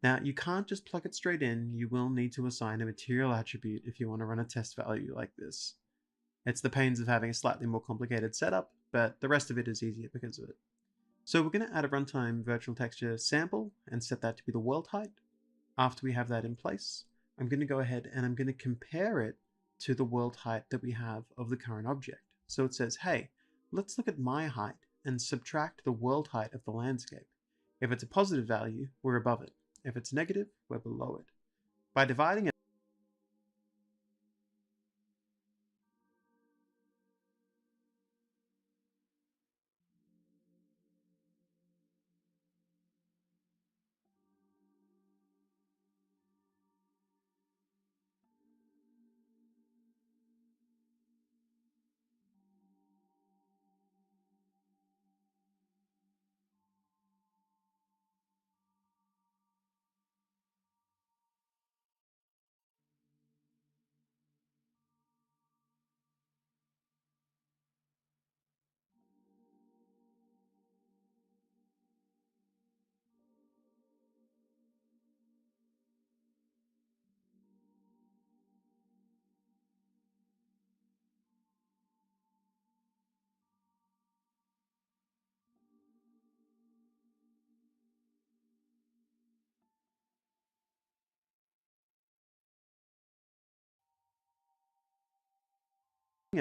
Now, you can't just plug it straight in. You will need to assign a material attribute if you want to run a test value like this. It's the pains of having a slightly more complicated setup, but the rest of it is easier because of it. So we're going to add a runtime virtual texture sample and set that to be the world height. After we have that in place, I'm going to go ahead and I'm going to compare it to the world height that we have of the current object. So it says, hey, let's look at my height and subtract the world height of the landscape. If it's a positive value, we're above it. If it's negative, we're below it. By dividing it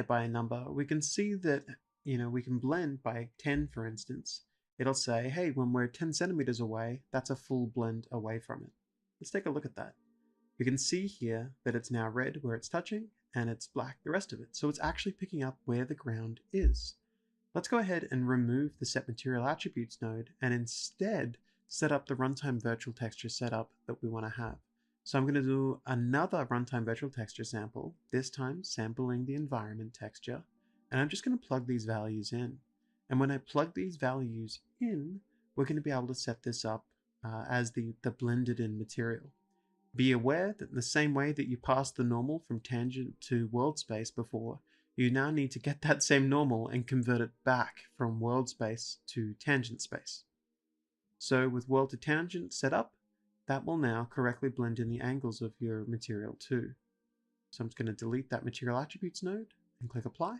by a number, we can see that, we can blend by 10, for instance. It'll say, hey, when we're 10 centimeters away, that's a full blend away from it. Let's take a look at that. We can see here that it's now red where it's touching and it's black the rest of it. So it's actually picking up where the ground is. Let's go ahead and remove the set material attributes node and instead set up the runtime virtual texture setup that we want to have. So I'm going to do another runtime virtual texture sample, this time sampling the environment texture, and I'm just going to plug these values in. And when I plug these values in, we're going to be able to set this up as the blended in material. Be aware that in the same way that you passed the normal from tangent to world space before, you now need to get that same normal and convert it back from world space to tangent space. So with world to tangent set up, that will now correctly blend in the angles of your material too. So I'm just going to delete that material attributes node and click apply.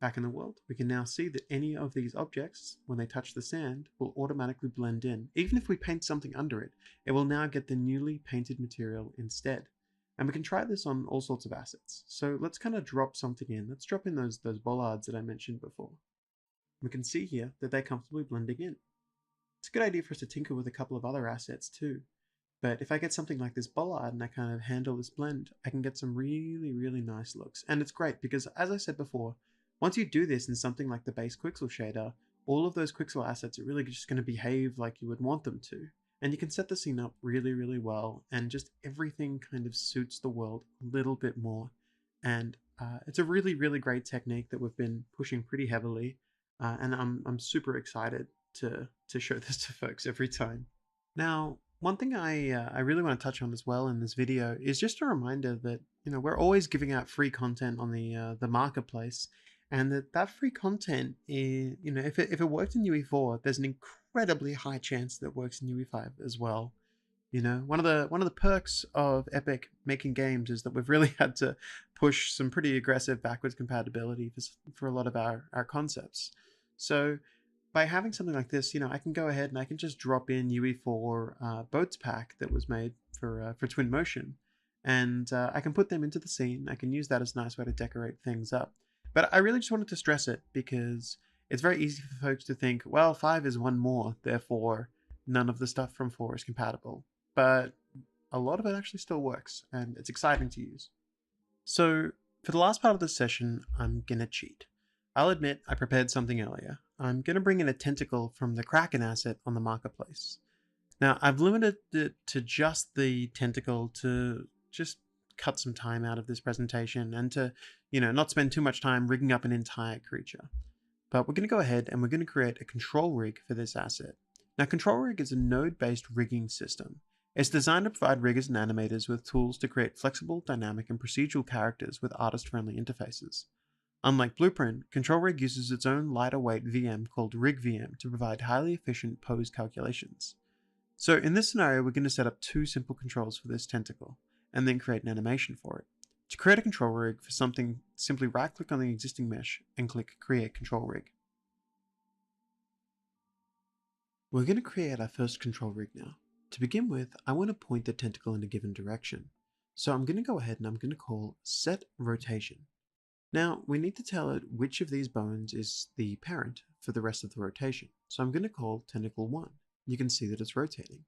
Back in the world, we can now see that any of these objects, when they touch the sand, will automatically blend in. Even if we paint something under it, it will now get the newly painted material instead. And we can try this on all sorts of assets. So let's kind of drop something in. Let's drop in those bollards that I mentioned before. We can see here that they're comfortably blending in. It's a good idea for us to tinker with a couple of other assets too. But if I get something like this bollard and I kind of handle this blend, I can get some really, really nice looks. And it's great because, as I said before, once you do this in something like the base Quixel shader, all of those Quixel assets are really just going to behave like you would want them to. And you can set the scene up really, really well, and just everything kind of suits the world a little bit more. And it's a really, really great technique that we've been pushing pretty heavily, and I'm super excited to show this to folks every time. Now, one thing I really want to touch on as well in this video is just a reminder that we're always giving out free content on the marketplace, and that free content is if it worked in UE4, there's an incredibly high chance that it works in UE5 as well. One of the perks of Epic making games is that we've really had to push some pretty aggressive backwards compatibility for a lot of our concepts. So by having something like this, I can go ahead and I can just drop in UE4 boats pack that was made for Twinmotion, and I can put them into the scene. I can use that as a nice way to decorate things up. But I really just wanted to stress it because it's very easy for folks to think, well, 5 is one more, therefore none of the stuff from 4 is compatible. But a lot of it actually still works, and it's exciting to use. So, for the last part of this session, I'm gonna cheat. I'll admit I prepared something earlier. I'm gonna bring in a tentacle from the Kraken asset on the marketplace. Now, I've limited it to just the tentacle to just cut some time out of this presentation and to, not spend too much time rigging up an entire creature. But we're going to go ahead and we're going to create a control rig for this asset. Now, control rig is a node-based rigging system. It's designed to provide riggers and animators with tools to create flexible, dynamic, and procedural characters with artist-friendly interfaces. Unlike Blueprint, Control Rig uses its own lighter weight VM called Rig VM to provide highly efficient pose calculations. So in this scenario, we're going to set up two simple controls for this tentacle, and then create an animation for it. To create a control rig for something, simply right-click on the existing mesh and click Create Control Rig. We're going to create our first control rig now. To begin with, I want to point the tentacle in a given direction. So I'm going to go ahead and I'm going to call Set Rotation. Now, we need to tell it which of these bones is the parent for the rest of the rotation. So I'm going to call Tentacle 1. You can see that it's rotating.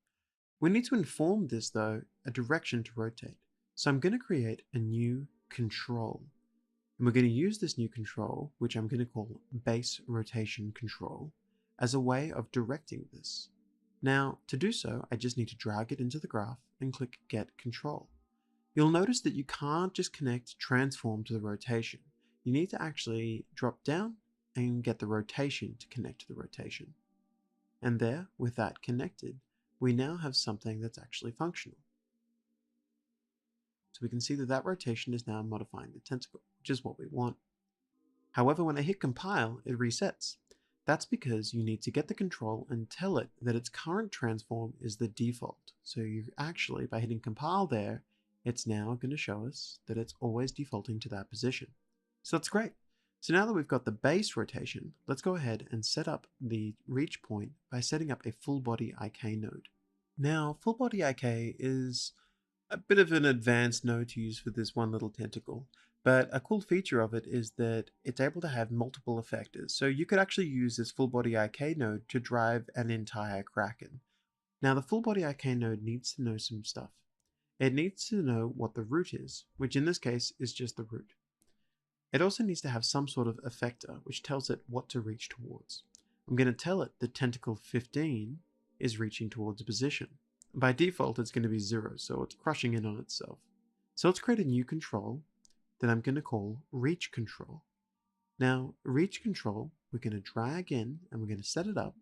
We need to inform this, though, a direction to rotate. So I'm going to create a new control. And we're going to use this new control, which I'm going to call Base Rotation Control, as a way of directing this. Now, to do so, I just need to drag it into the graph and click Get Control. You'll notice that you can't just connect transform to the rotation. You need to actually drop down and get the rotation to connect to the rotation. And there, with that connected, we now have something that's actually functional. So we can see that that rotation is now modifying the tentacle, which is what we want. However, when I hit compile, it resets. That's because you need to get the control and tell it that its current transform is the default. So you actually, by hitting compile there, it's now going to show us that it's always defaulting to that position. So that's great. So now that we've got the base rotation, let's go ahead and set up the reach point by setting up a full body IK node. Now, full body IK is a bit of an advanced node to use for this one little tentacle, but a cool feature of it is that it's able to have multiple effectors. So you could actually use this full body IK node to drive an entire Kraken. Now, the full body IK node needs to know some stuff. It needs to know what the root is, which in this case is just the root. It also needs to have some sort of effector, which tells it what to reach towards. I'm going to tell it that tentacle 15 is reaching towards a position. By default, it's going to be 0, so it's crushing in on itself. So let's create a new control that I'm going to call Reach Control. Now, Reach Control, we're going to drag in and we're going to set it up.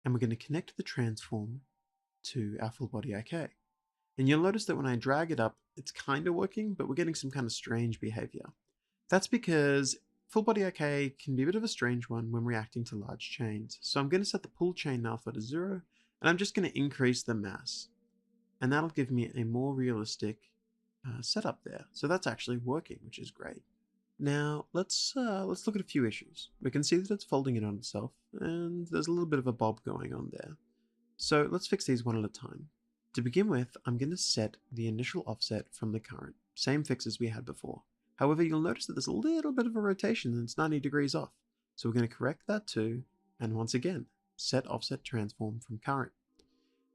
And we're going to connect the transform to our full body IK. And you'll notice that when I drag it up, it's kind of working, but we're getting some kind of strange behavior. That's because full body IK can be a bit of a strange one when reacting to large chains. So I'm going to set the pull chain alpha to 0, and I'm just going to increase the mass. And that'll give me a more realistic setup there. So that's actually working, which is great. Now let's look at a few issues. We can see that it's folding in on itself, and there's a little bit of a bob going on there. So let's fix these one at a time. To begin with, I'm going to set the initial offset from the current, same fix as we had before. However, you'll notice that there's a little bit of a rotation and it's 90 degrees off. So we're going to correct that too, and once again, set offset transform from current.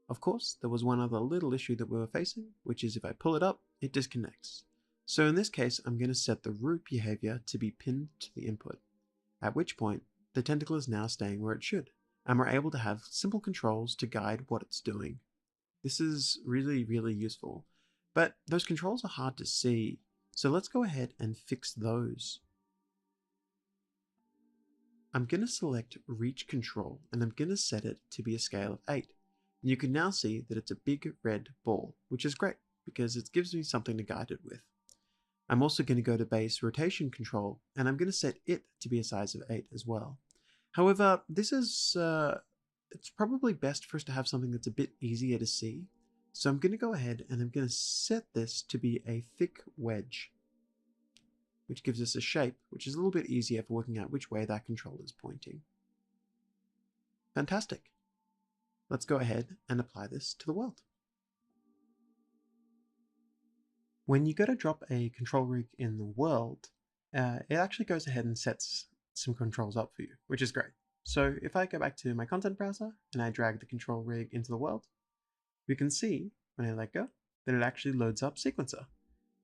Of course, there was one other little issue that we were facing, which is if I pull it up, it disconnects. So in this case, I'm going to set the root behavior to be pinned to the input, at which point the tentacle is now staying where it should, and we're able to have simple controls to guide what it's doing. This is really, really useful, but those controls are hard to see, so let's go ahead and fix those. I'm going to select Reach Control, and I'm going to set it to be a scale of 8. And you can now see that it's a big red ball, which is great, because it gives me something to guide it with. I'm also going to go to Base Rotation Control, and I'm going to set it to be a size of 8 as well. However, this is it's probably best for us to have something that's a bit easier to see. So I'm going to go ahead and I'm going to set this to be a thick wedge, which gives us a shape, which is a little bit easier for working out which way that control is pointing. Fantastic. Let's go ahead and apply this to the world. When you go to drop a control rig in the world, it actually goes ahead and sets some controls up for you, which is great. So if I go back to my content browser and I drag the control rig into the world, we can see when I let go that it actually loads up Sequencer.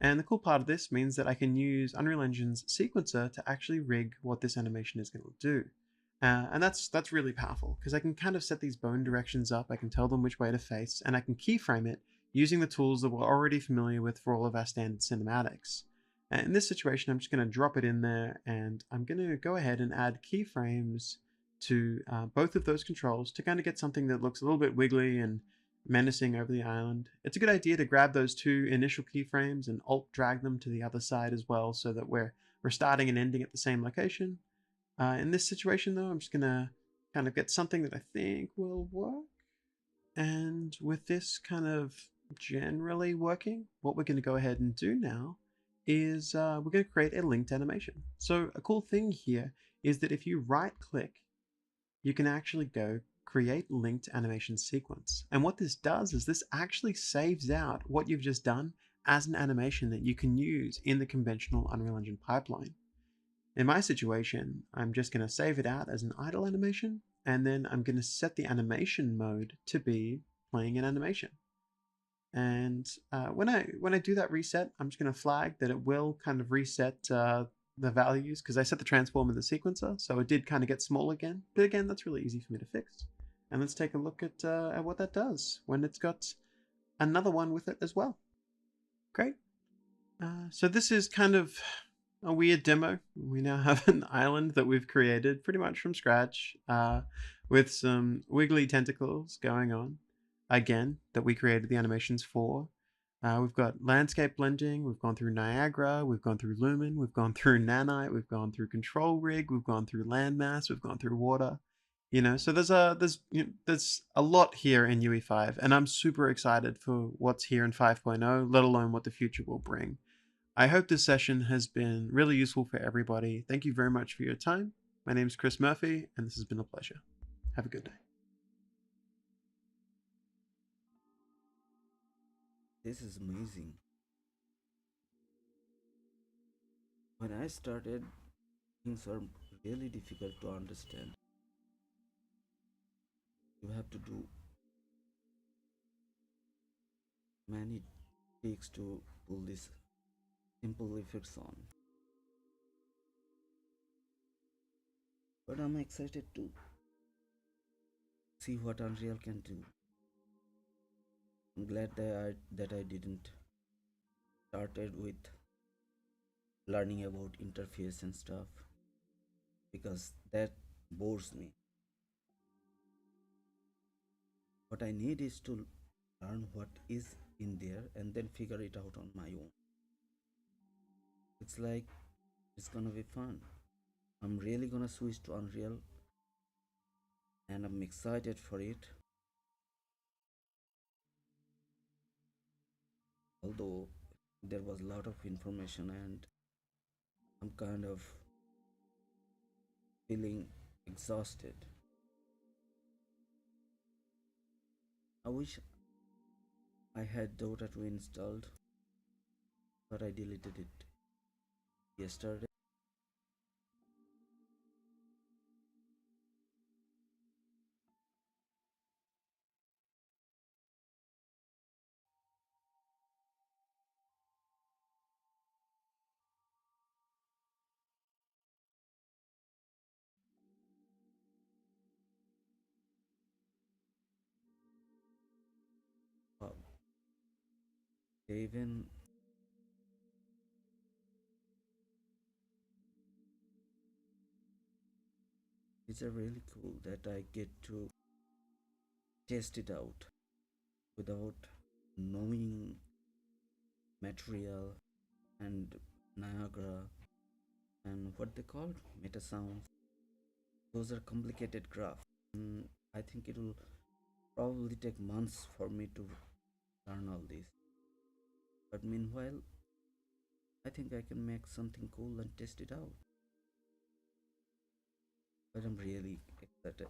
And the cool part of this means that I can use Unreal Engine's Sequencer to actually rig what this animation is going to do. And that's really powerful because I can kind of set these bone directions up. I can tell them which way to face, and I can keyframe it using the tools that we're already familiar with for all of our standard cinematics. And in this situation, I'm just going to drop it in there, and I'm going to go ahead and add keyframes to both of those controls to kind of get something that looks a little bit wiggly and menacing over the island. It's a good idea to grab those two initial keyframes and alt drag them to the other side as well, so that we're starting and ending at the same location. In this situation, though, I'm just gonna kind of get something that I think will work. And with this kind of generally working, what we're gonna go ahead and do now is we're gonna create a linked animation. So a cool thing here is that if you right click, you can actually go create linked animation sequence. And what this does is this actually saves out what you've just done as an animation that you can use in the conventional Unreal Engine pipeline. In my situation, I'm just going to save it out as an idle animation, and then I'm going to set the animation mode to be playing an animation. And when I do that reset, I'm just going to flag that it will kind of reset the values because I set the transform in the sequencer, so it did kind of get small again. But again, that's really easy for me to fix. And let's take a look at what that does when it's got another one with it as well. Great. So this is kind of a weird demo. We now have an island that we've created pretty much from scratch with some wiggly tentacles going on, again, that we created the animations for. We've got landscape blending, we've gone through Niagara, we've gone through Lumen, we've gone through Nanite, we've gone through Control Rig, we've gone through landmass, we've gone through water. So there's a lot here in UE5, and I'm super excited for what's here in 5.0, let alone what the future will bring. I hope this session has been really useful for everybody. Thank you very much for your time. My name is Chris Murphy, and this has been a pleasure. Have a good day. This is amazing. When I started, things were really difficult to understand. You have to do many takes to pull this simple effects on. But I'm excited to see what Unreal can do. I'm glad that I didn't started with learning about interface and stuff because that bores me. What I need is to learn what is in there and then figure it out on my own. It's like it's gonna be fun. I'm really gonna switch to Unreal and I'm excited for it. Although there was a lot of information and I'm kind of feeling exhausted. I wish I had DOTA 2 installed, but I deleted it yesterday. Wow. Even it's a really cool that I get to test it out without knowing material and Niagara and what they call meta sounds. Those are complicated graphs. I think it will probably take months for me to learn all this. But meanwhile, I think I can make something cool and test it out. But I'm really excited.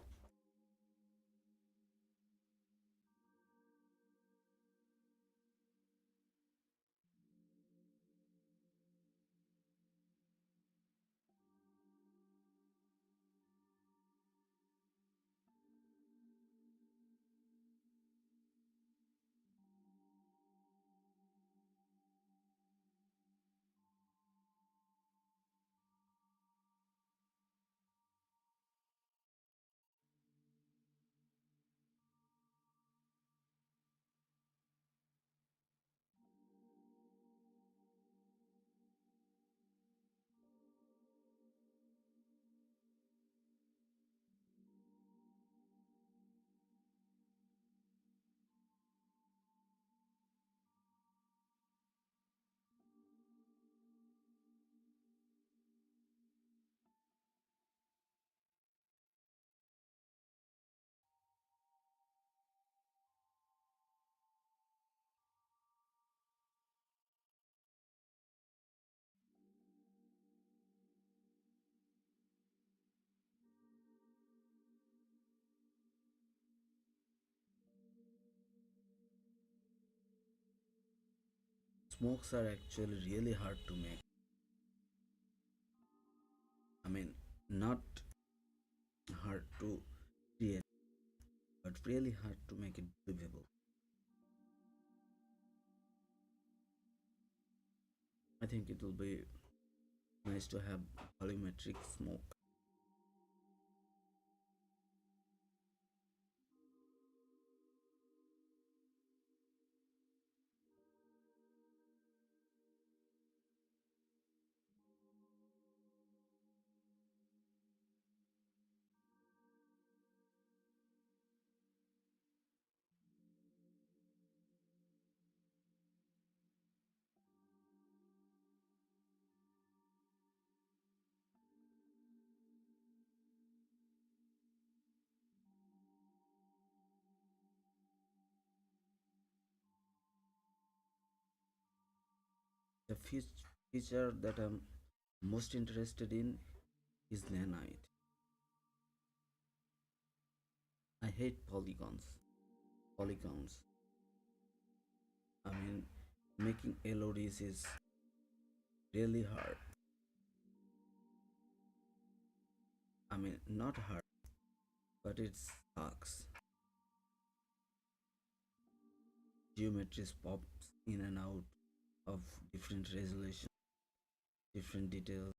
smokes are actually really hard to make. I mean, not hard to create, but really hard to make it believable. I think it will be nice to have volumetric smoke. The feature that I'm most interested in is nanite. I hate polygons. I mean, making LODs is really hard. I mean, not hard, but it sucks. Geometries pops in and out of different resolution, different details.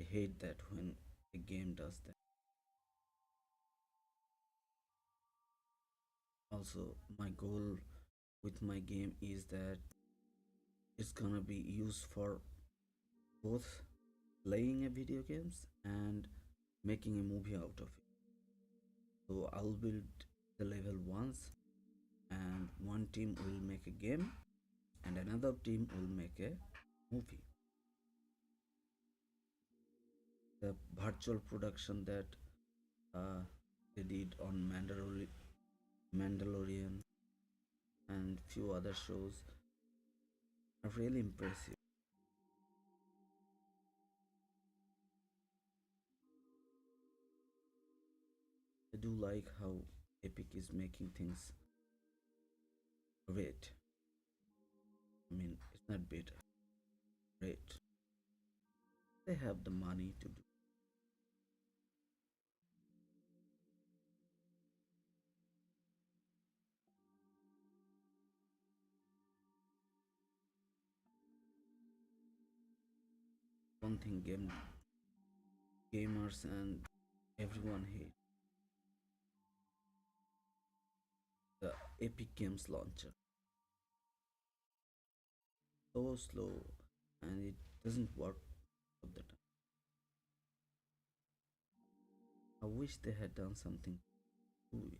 I hate that when a game does that. Also, my goal with my game is that it's gonna be used for both playing a video games and making a movie out of it. So I'll build the level once, and one team will make a game, and another team will make a movie. The virtual production that uh, they did on Mandalorian and few other shows are really impressive. I do like how Epic is making things great. I mean, it's not better, great. They have the money to do one thing gamers and everyone hate the Epic Games launcher. So slow and it doesn't work all the time. I wish they had done something to it.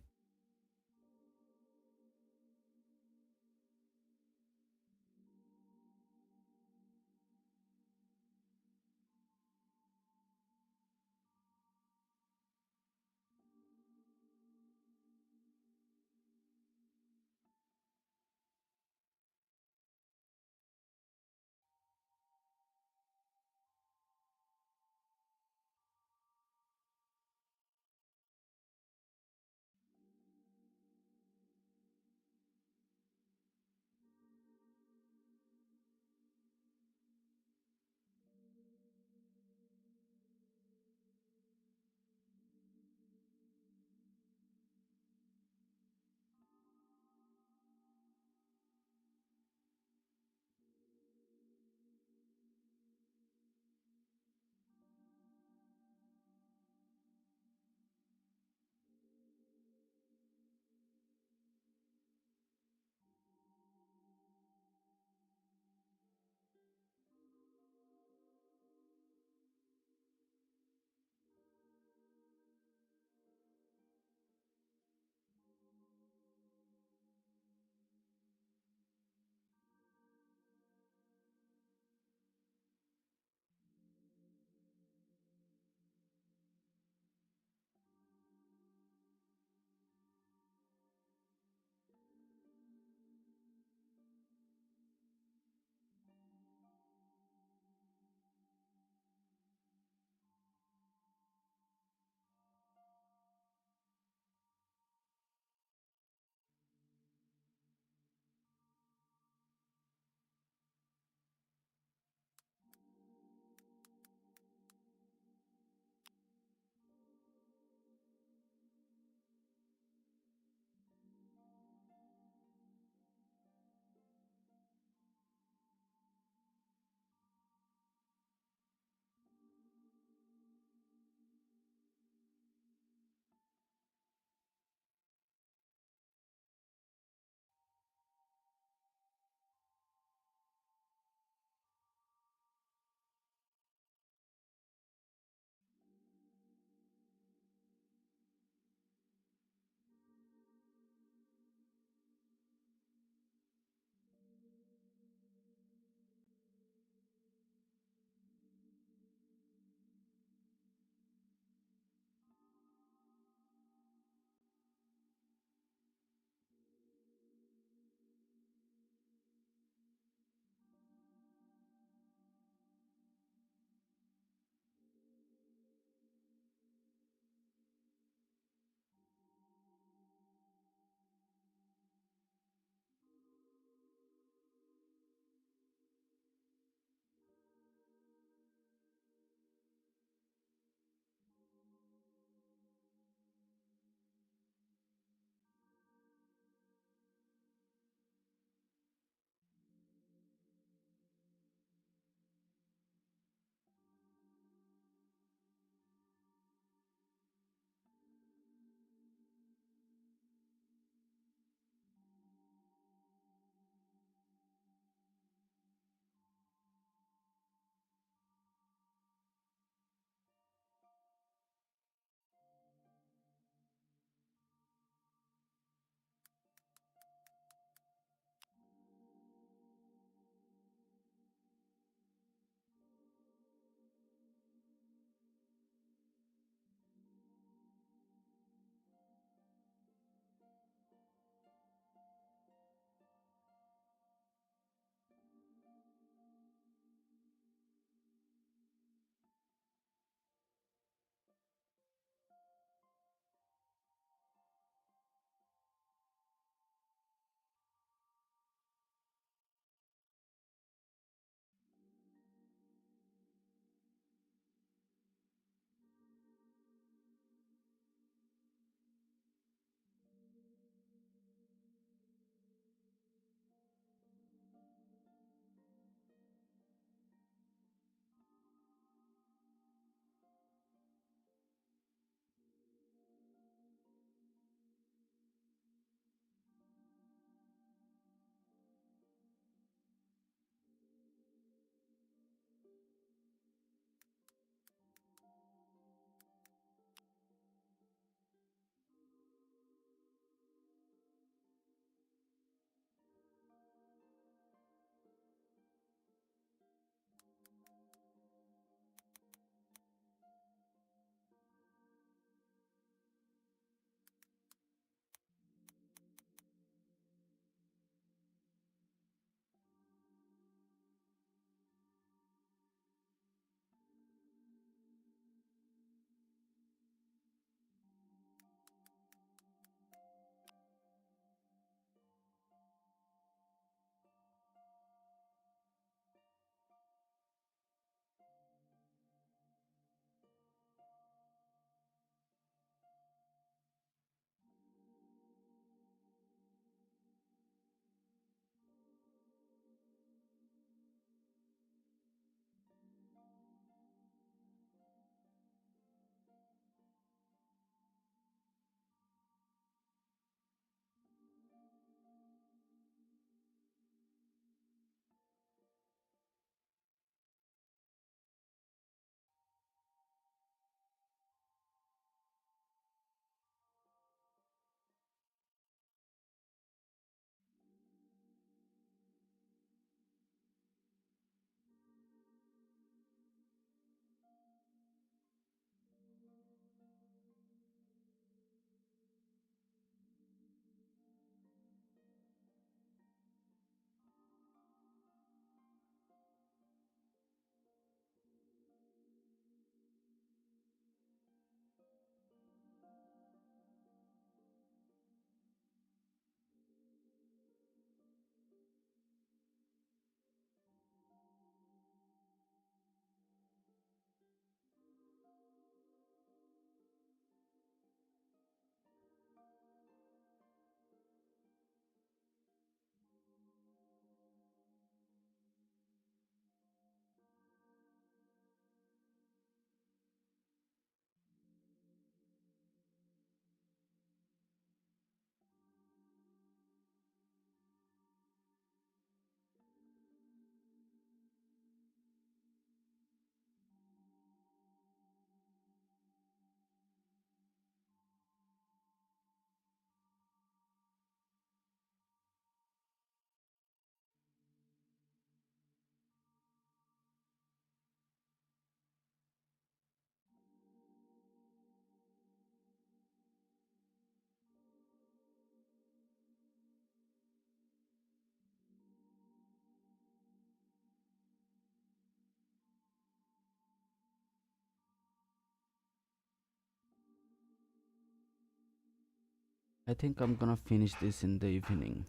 I think I'm gonna finish this in the evening.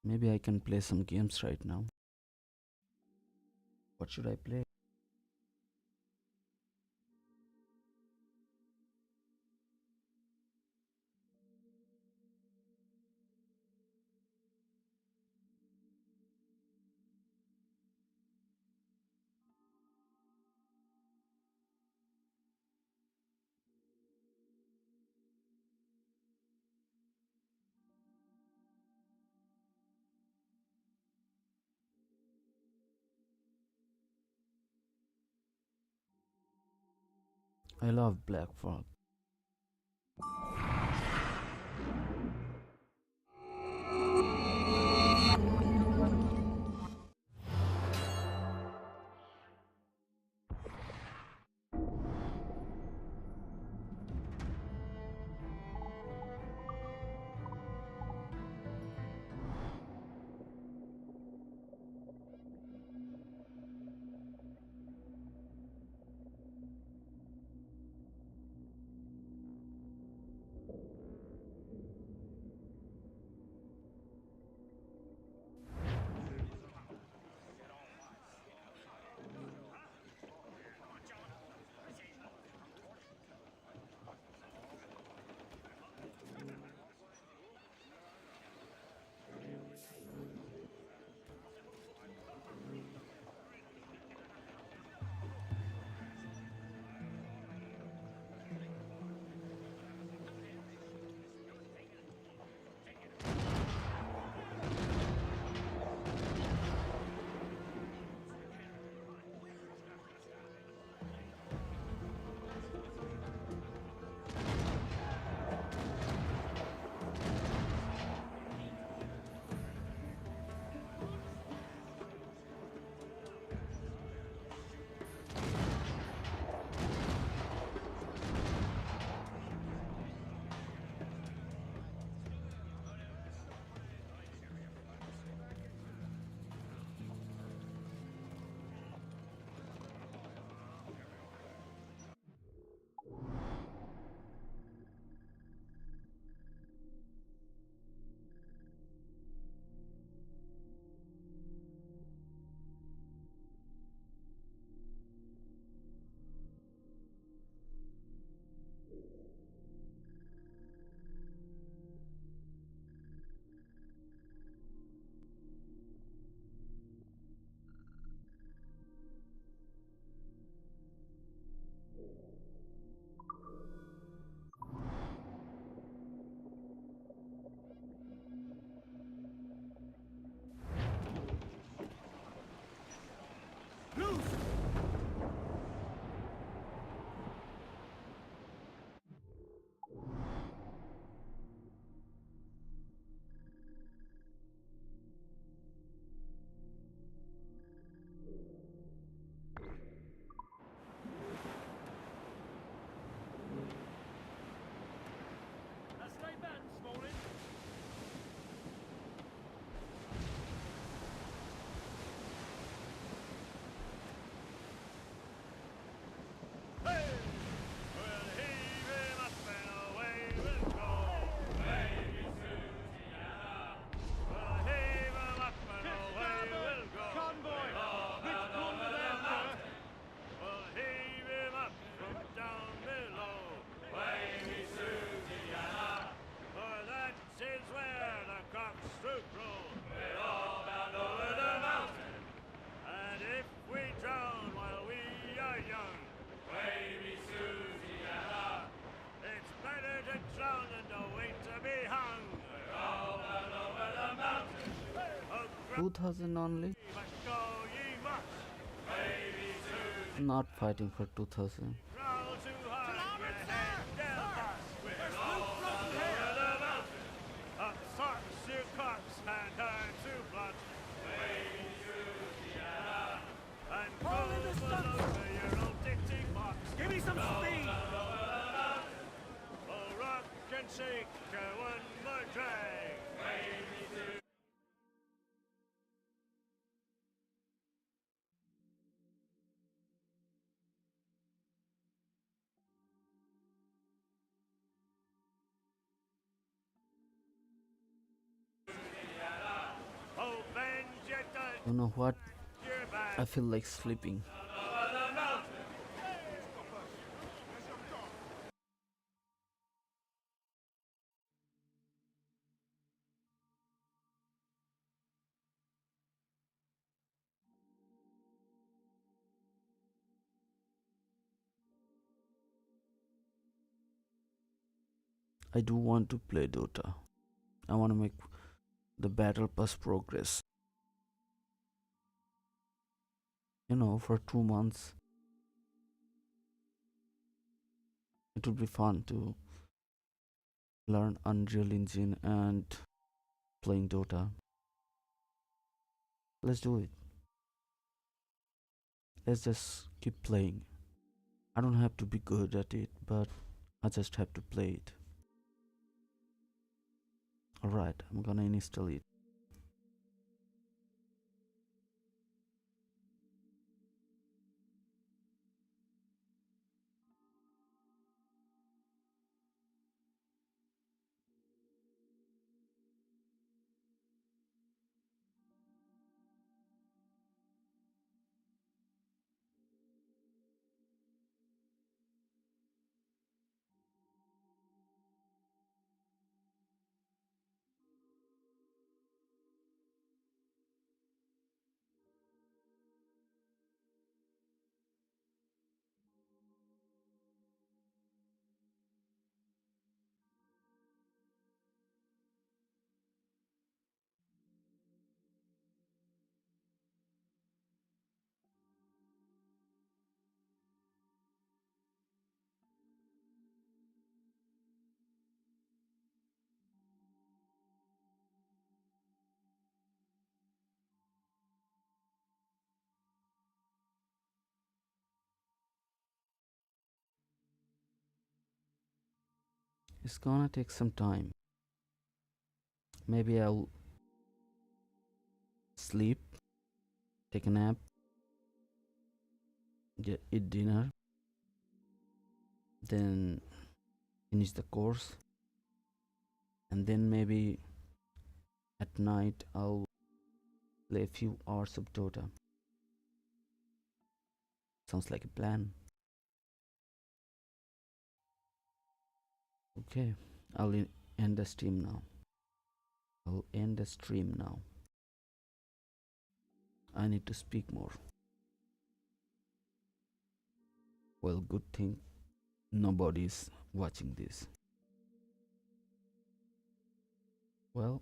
Maybe I can play some games right now. What should I play? I love Black Frog. Two thousand only? Not fighting for 2000. Give me some speed! You know what? You're I bad. feel like sleeping. I do want to play Dota. I want to make the battle pass progress. For 2 months, it would be fun to learn Unreal Engine and playing Dota. Let's do it. Let's just keep playing. I don't have to be good at it, but I just have to play it. Alright, I'm gonna install it. It's gonna take some time. Maybe I'll sleep, take a nap, eat dinner, then finish the course, and then maybe at night I'll play a few hours of Dota. Sounds like a plan. Okay, end the stream now. I'll end the stream now. I need to speak more. Well, good thing nobody's watching this. Well,